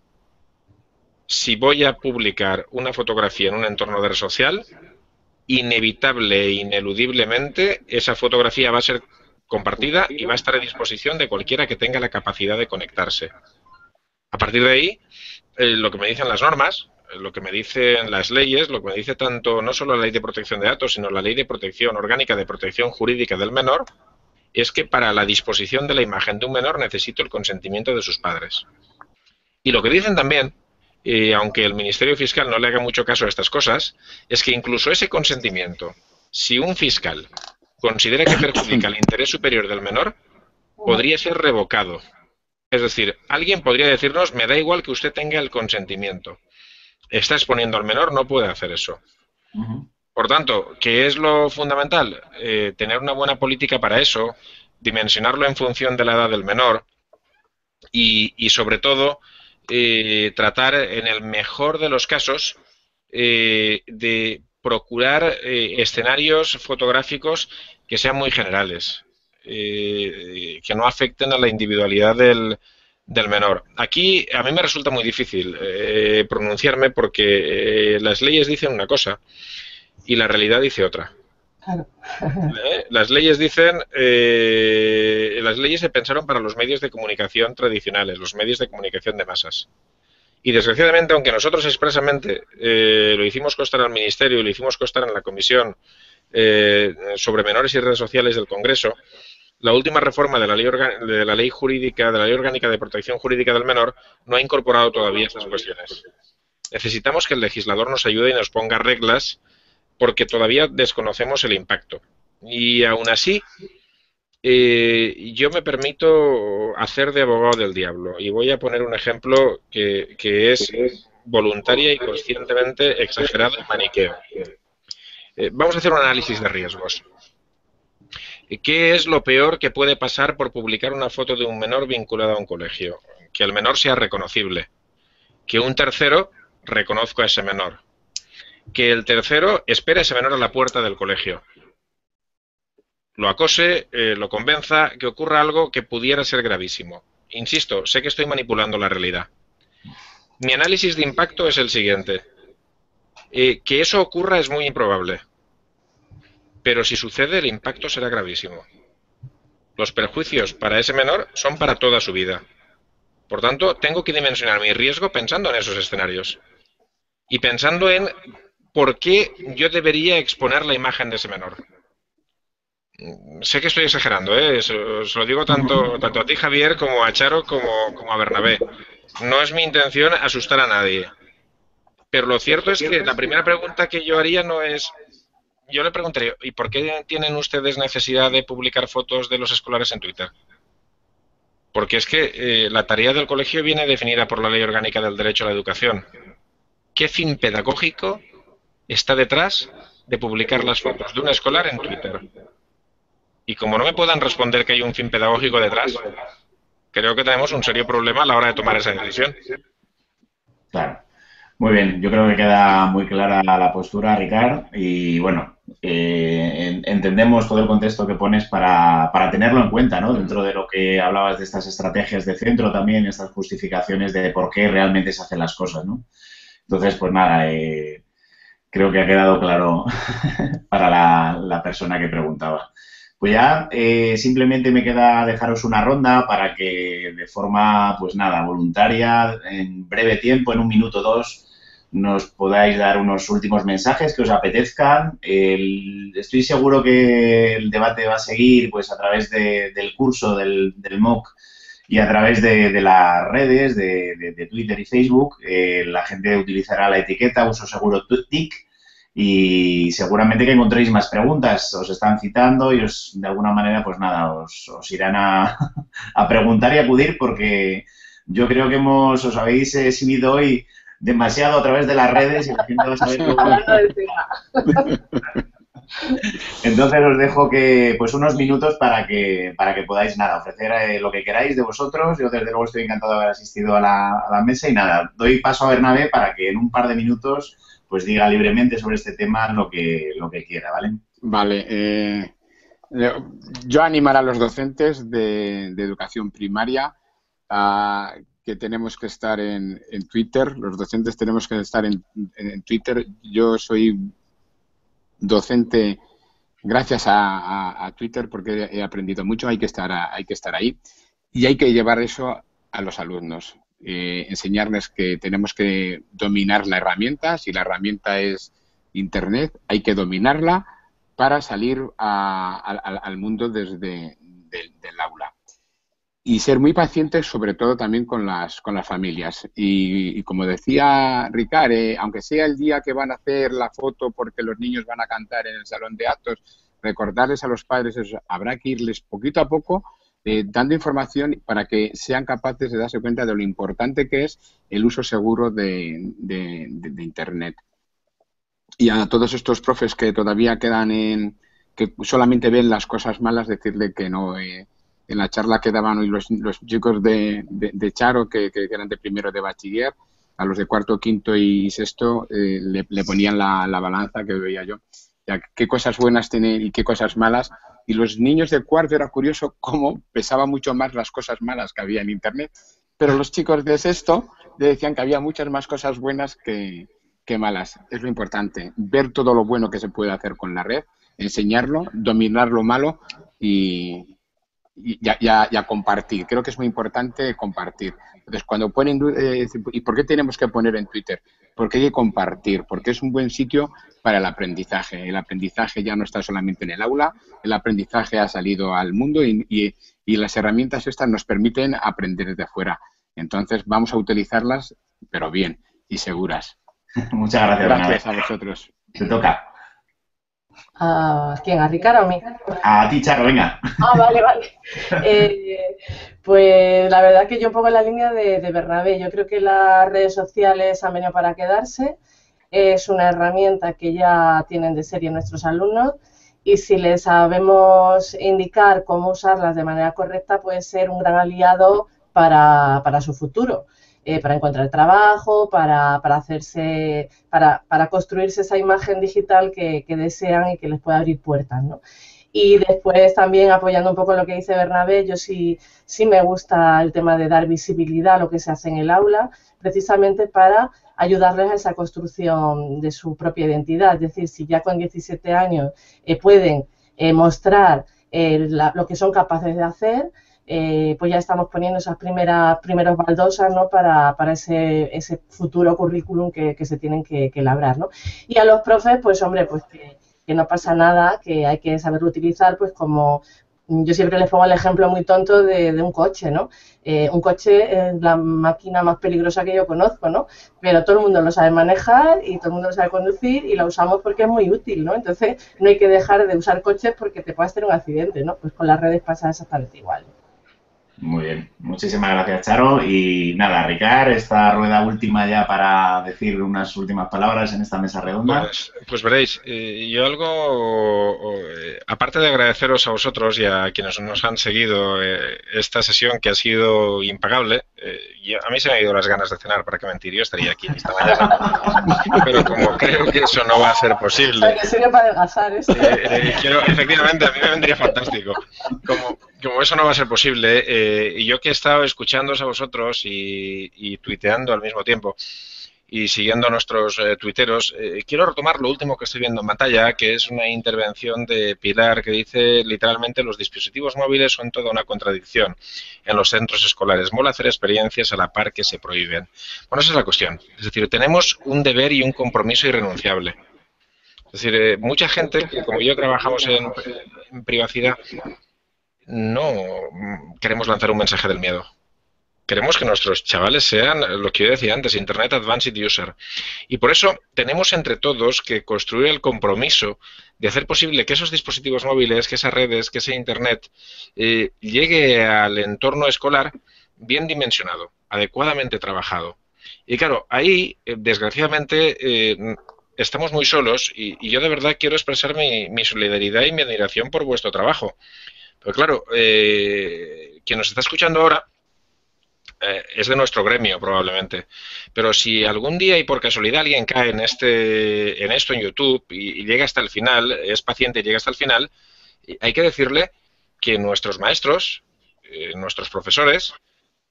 Si voy a publicar una fotografía en un entorno de red social, inevitable e ineludiblemente esa fotografía va a ser compartida y va a estar a disposición de cualquiera que tenga la capacidad de conectarse. A partir de ahí, lo que me dicen las normas, lo que me dicen las leyes, lo que me dice tanto no solo la Ley de Protección de Datos, sino la Ley de Protección Orgánica de Protección Jurídica del Menor, es que para la disposición de la imagen de un menor necesito el consentimiento de sus padres. Y lo que dicen también, aunque el Ministerio Fiscal no le haga mucho caso a estas cosas, es que incluso ese consentimiento, si un fiscal considera que perjudica el interés superior del menor, podría ser revocado. Es decir, alguien podría decirnos, me da igual que usted tenga el consentimiento. Está exponiendo al menor, no puede hacer eso. Por tanto, ¿qué es lo fundamental? Tener una buena política para eso, dimensionarlo en función de la edad del menor y sobre todo, tratar en el mejor de los casos de procurar escenarios fotográficos que sean muy generales, que no afecten a la individualidad del menor. Aquí a mí me resulta muy difícil pronunciarme porque las leyes dicen una cosa y la realidad dice otra. Claro. Las leyes dicen, las leyes se pensaron para los medios de comunicación tradicionales, los medios de comunicación de masas. Y desgraciadamente, aunque nosotros expresamente lo hicimos constar al Ministerio y lo hicimos constar en la Comisión sobre Menores y Redes Sociales del Congreso, la última reforma de la Ley Orgánica de Protección Jurídica del Menor no ha incorporado todavía estas cuestiones. Necesitamos que el legislador nos ayude y nos ponga reglas porque todavía desconocemos el impacto. Y aún así, yo me permito hacer de abogado del diablo y voy a poner un ejemplo que es voluntaria y conscientemente exagerado y maniqueo. Vamos a hacer un análisis de riesgos. ¿Qué es lo peor que puede pasar por publicar una foto de un menor vinculado a un colegio? Que el menor sea reconocible. Que un tercero reconozca a ese menor. Que el tercero espere a ese menor a la puerta del colegio. Lo acose, lo convenza, que ocurra algo que pudiera ser gravísimo. Insisto, sé que estoy manipulando la realidad. Mi análisis de impacto es el siguiente. Que eso ocurra es muy improbable. Pero si sucede, el impacto será gravísimo. Los perjuicios para ese menor son para toda su vida. Por tanto, tengo que dimensionar mi riesgo pensando en esos escenarios. Y pensando en por qué yo debería exponer la imagen de ese menor. Sé que estoy exagerando, se lo digo tanto a ti, Javier, como a Charo, como a Bernabé. No es mi intención asustar a nadie. Pero lo cierto es que la primera pregunta que yo haría no es... Yo le preguntaría, ¿y por qué tienen ustedes necesidad de publicar fotos de los escolares en Twitter? Porque es que la tarea del colegio viene definida por la Ley Orgánica del Derecho a la Educación. ¿Qué fin pedagógico está detrás de publicar las fotos de un escolar en Twitter. Y como no me puedan responder que hay un fin pedagógico detrás, creo que tenemos un serio problema a la hora de tomar esa decisión. Claro. Muy bien, yo creo que queda muy clara la postura, Ricard, y bueno, entendemos todo el contexto que pones para tenerlo en cuenta, ¿no? Dentro de lo que hablabas de estas estrategias de centro también, estas justificaciones de por qué realmente se hacen las cosas, ¿no? Entonces, pues nada, creo que ha quedado claro para la persona que preguntaba. Pues ya simplemente me queda dejaros una ronda para que de forma, pues nada, voluntaria, en breve tiempo, en 1 minuto o 2, nos podáis dar unos últimos mensajes que os apetezcan. Estoy seguro que el debate va a seguir pues a través del curso del MOOC y a través de las redes de Twitter y Facebook. La gente utilizará la etiqueta Uso Seguro TIC y seguramente que encontréis más preguntas. Os están citando y de alguna manera, pues nada, os irán a preguntar y acudir porque yo creo que os habéis exhibido hoy demasiado a través de las redes y la gente va a saber cómo. Entonces os dejo pues unos minutos para que podáis nada, ofrecer lo que queráis de vosotros. Yo desde luego estoy encantado de haber asistido a la mesa y nada, doy paso a Bernabé para que en un par de minutos pues diga libremente sobre este tema lo que quiera, ¿vale? Vale. Yo animar a los docentes de educación primaria a que tenemos que estar en Twitter. Los docentes tenemos que estar en Twitter. Yo soy docente gracias a Twitter porque he aprendido mucho. Hay que estar ahí y hay que llevar eso a los alumnos. Enseñarles que tenemos que dominar la herramienta. Si la herramienta es Internet, hay que dominarla para salir al mundo desde del aula. Y ser muy pacientes, sobre todo también con las familias. Y como decía Ricard, aunque sea el día que van a hacer la foto porque los niños van a cantar en el salón de actos, recordarles a los padres eso. Habrá que irles poquito a poco dando información para que sean capaces de darse cuenta de lo importante que es el uso seguro de Internet. Y a todos estos profes que todavía quedan que solamente ven las cosas malas, decirle que no. En la charla que daban hoy los chicos de Charo, que eran de primero de bachiller, a los de cuarto, quinto y sexto le ponían la balanza que veía yo. Ya, qué cosas buenas tienen y qué cosas malas. Y los niños de cuarto era curioso cómo pesaba mucho más las cosas malas que había en Internet. Pero los chicos de sexto le decían que había muchas más cosas buenas que malas. Es lo importante, ver todo lo bueno que se puede hacer con la red, enseñarlo, dominar lo malo y a compartir. Creo que es muy importante compartir. Entonces, cuando ponen... ¿y por qué tenemos que poner en Twitter? Porque hay que compartir, porque es un buen sitio para el aprendizaje. El aprendizaje ya no está solamente en el aula, el aprendizaje ha salido al mundo y las herramientas estas nos permiten aprender desde fuera. Entonces, vamos a utilizarlas, pero bien y seguras. Muchas gracias. Gracias a vosotros. Te toca. ¿A quién? ¿A Ricard o a mí? A ti, Charo, venga. Vale. Pues la verdad que yo un poco en la línea de Bernabé. Yo creo que las redes sociales han venido para quedarse. Es una herramienta que ya tienen de serie nuestros alumnos y si les sabemos indicar cómo usarlas de manera correcta puede ser un gran aliado para su futuro. Para encontrar trabajo, para construirse esa imagen digital que desean y que les pueda abrir puertas, ¿no? Y después también apoyando un poco lo que dice Bernabé, yo sí me gusta el tema de dar visibilidad a lo que se hace en el aula, precisamente para ayudarles a esa construcción de su propia identidad. Es decir, si ya con 17 años pueden mostrar lo que son capaces de hacer, pues ya estamos poniendo esas primeras baldosas, ¿no? para ese futuro currículum que se tienen que labrar, ¿no? Y a los profes, pues hombre, pues que no pasa nada, que hay que saberlo utilizar, pues como yo siempre les pongo el ejemplo muy tonto de un coche, ¿no? Un coche es la máquina más peligrosa que yo conozco, ¿no? Pero todo el mundo lo sabe manejar y todo el mundo lo sabe conducir y la usamos porque es muy útil, ¿no? Entonces no hay que dejar de usar coches porque te puedes tener un accidente, ¿no? Pues con las redes pasa exactamente igual. Muy bien. Muchísimas gracias, Charo. Y nada, Ricard, esta rueda última ya para decir unas últimas palabras en esta mesa redonda. Pues veréis, yo aparte de agradeceros a vosotros y a quienes nos han seguido esta sesión que ha sido impagable, a mí se me han ido las ganas de cenar, ¿para qué mentir? Yo estaría aquí esta mañana, pero como creo que eso no va a ser posible... O sea, que sirve para adelgazar esto. Efectivamente, a mí me vendría fantástico. Como eso no va a ser posible, y yo que he estado escuchándoos a vosotros y tuiteando al mismo tiempo, y siguiendo a nuestros tuiteros, quiero retomar lo último que estoy viendo en pantalla, que es una intervención de Pilar que dice literalmente: los dispositivos móviles son toda una contradicción en los centros escolares. Mola hacer experiencias a la par que se prohíben. Bueno, esa es la cuestión. Es decir, tenemos un deber y un compromiso irrenunciable. Es decir, mucha gente que, como yo, trabajamos en privacidad, no queremos lanzar un mensaje del miedo. Queremos que nuestros chavales sean, lo que yo decía antes, Internet Advanced User. Y por eso tenemos entre todos que construir el compromiso de hacer posible que esos dispositivos móviles, que esas redes, que ese Internet llegue al entorno escolar bien dimensionado, adecuadamente trabajado. Y claro, ahí, desgraciadamente, estamos muy solos y yo de verdad quiero expresar mi solidaridad y mi admiración por vuestro trabajo. Pero claro, quien nos está escuchando ahora es de nuestro gremio probablemente, pero si algún día y por casualidad alguien cae en esto en YouTube y llega hasta el final, es paciente y llega hasta el final, hay que decirle que nuestros maestros, nuestros profesores,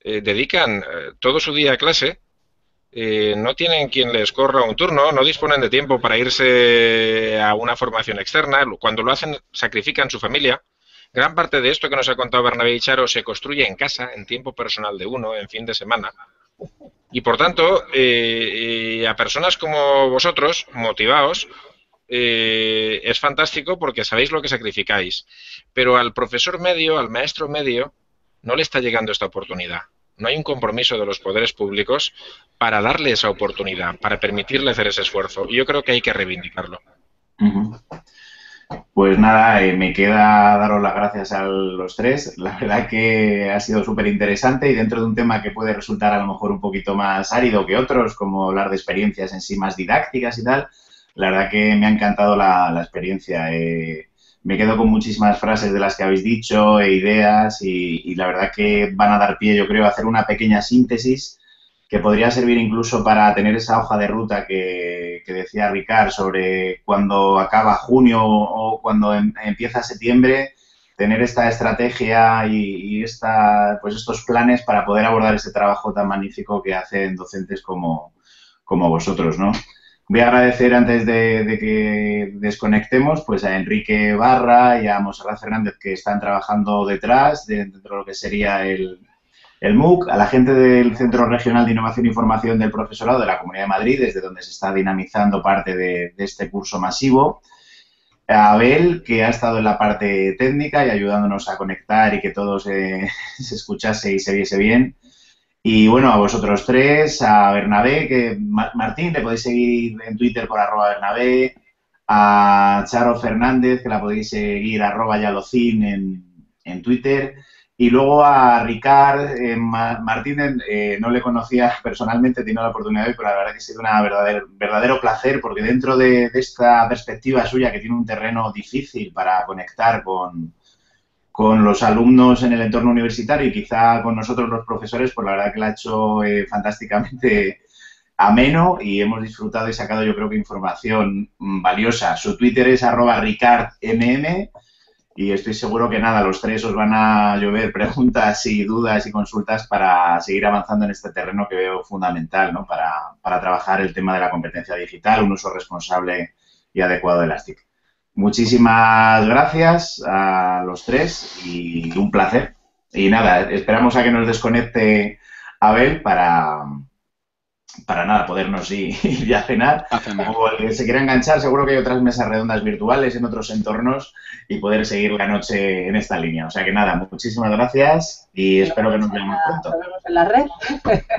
dedican todo su día a clase, no tienen quien les corra un turno, no disponen de tiempo para irse a una formación externa, cuando lo hacen sacrifican su familia. Gran parte de esto que nos ha contado Bernabé y Charo se construye en casa, en tiempo personal de uno, en fin de semana. Y por tanto, a personas como vosotros, motivaos, es fantástico porque sabéis lo que sacrificáis. Pero al profesor medio, al maestro medio, no le está llegando esta oportunidad. No hay un compromiso de los poderes públicos para darle esa oportunidad, para permitirle hacer ese esfuerzo. Y yo creo que hay que reivindicarlo. Pues nada, me queda daros las gracias a los tres. La verdad que ha sido súper interesante y dentro de un tema que puede resultar a lo mejor un poquito más árido que otros, como hablar de experiencias en sí más didácticas y tal, la verdad que me ha encantado la experiencia. Me quedo con muchísimas frases de las que habéis dicho e ideas y la verdad que van a dar pie, yo creo, a hacer una pequeña síntesis que podría servir incluso para tener esa hoja de ruta que decía Ricard sobre cuando acaba junio o cuando empieza septiembre, tener esta estrategia y estos planes para poder abordar ese trabajo tan magnífico que hacen docentes como vosotros, ¿no? Voy a agradecer antes de que desconectemos pues a Enrique Barra y a Monserrat Fernández que están trabajando detrás dentro de lo que sería el MOOC, a la gente del Centro Regional de Innovación e Información del Profesorado de la Comunidad de Madrid, desde donde se está dinamizando parte de este curso masivo, a Abel, que ha estado en la parte técnica y ayudándonos a conectar y que todo se escuchase y se viese bien. Y bueno, a vosotros tres, a Bernabé, que Martín, le podéis seguir en Twitter por @Bernabé, a Charo Fernández, que la podéis seguir @Yalocin en Twitter. Y luego a Ricard Martínez, no le conocía personalmente, he tenido la oportunidad hoy, pero la verdad que ha sido un verdadero placer, porque dentro de esta perspectiva suya, que tiene un terreno difícil para conectar con los alumnos en el entorno universitario y quizá con nosotros los profesores, pues la verdad que lo ha hecho fantásticamente ameno y hemos disfrutado y sacado yo creo que información valiosa. Su Twitter es @RicardMM. Y estoy seguro que nada, los tres os van a llover preguntas y dudas y consultas para seguir avanzando en este terreno que veo fundamental, ¿no? Para trabajar el tema de la competencia digital, un uso responsable y adecuado de las TIC. Muchísimas gracias a los tres y un placer. Y nada, esperamos a que nos desconecte Abel para nada, podernos ir ya a cenar. O el que se quiera enganchar, seguro que hay otras mesas redondas virtuales en otros entornos y poder seguir la noche en esta línea. O sea que nada, muchísimas gracias y espero que nos veamos pronto. Nos vemos en la red.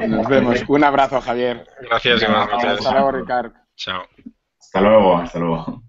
Nos vemos. Un abrazo, Javier. Gracias y buenas noches. Hasta luego, Ricard. Chao. Hasta luego, hasta luego.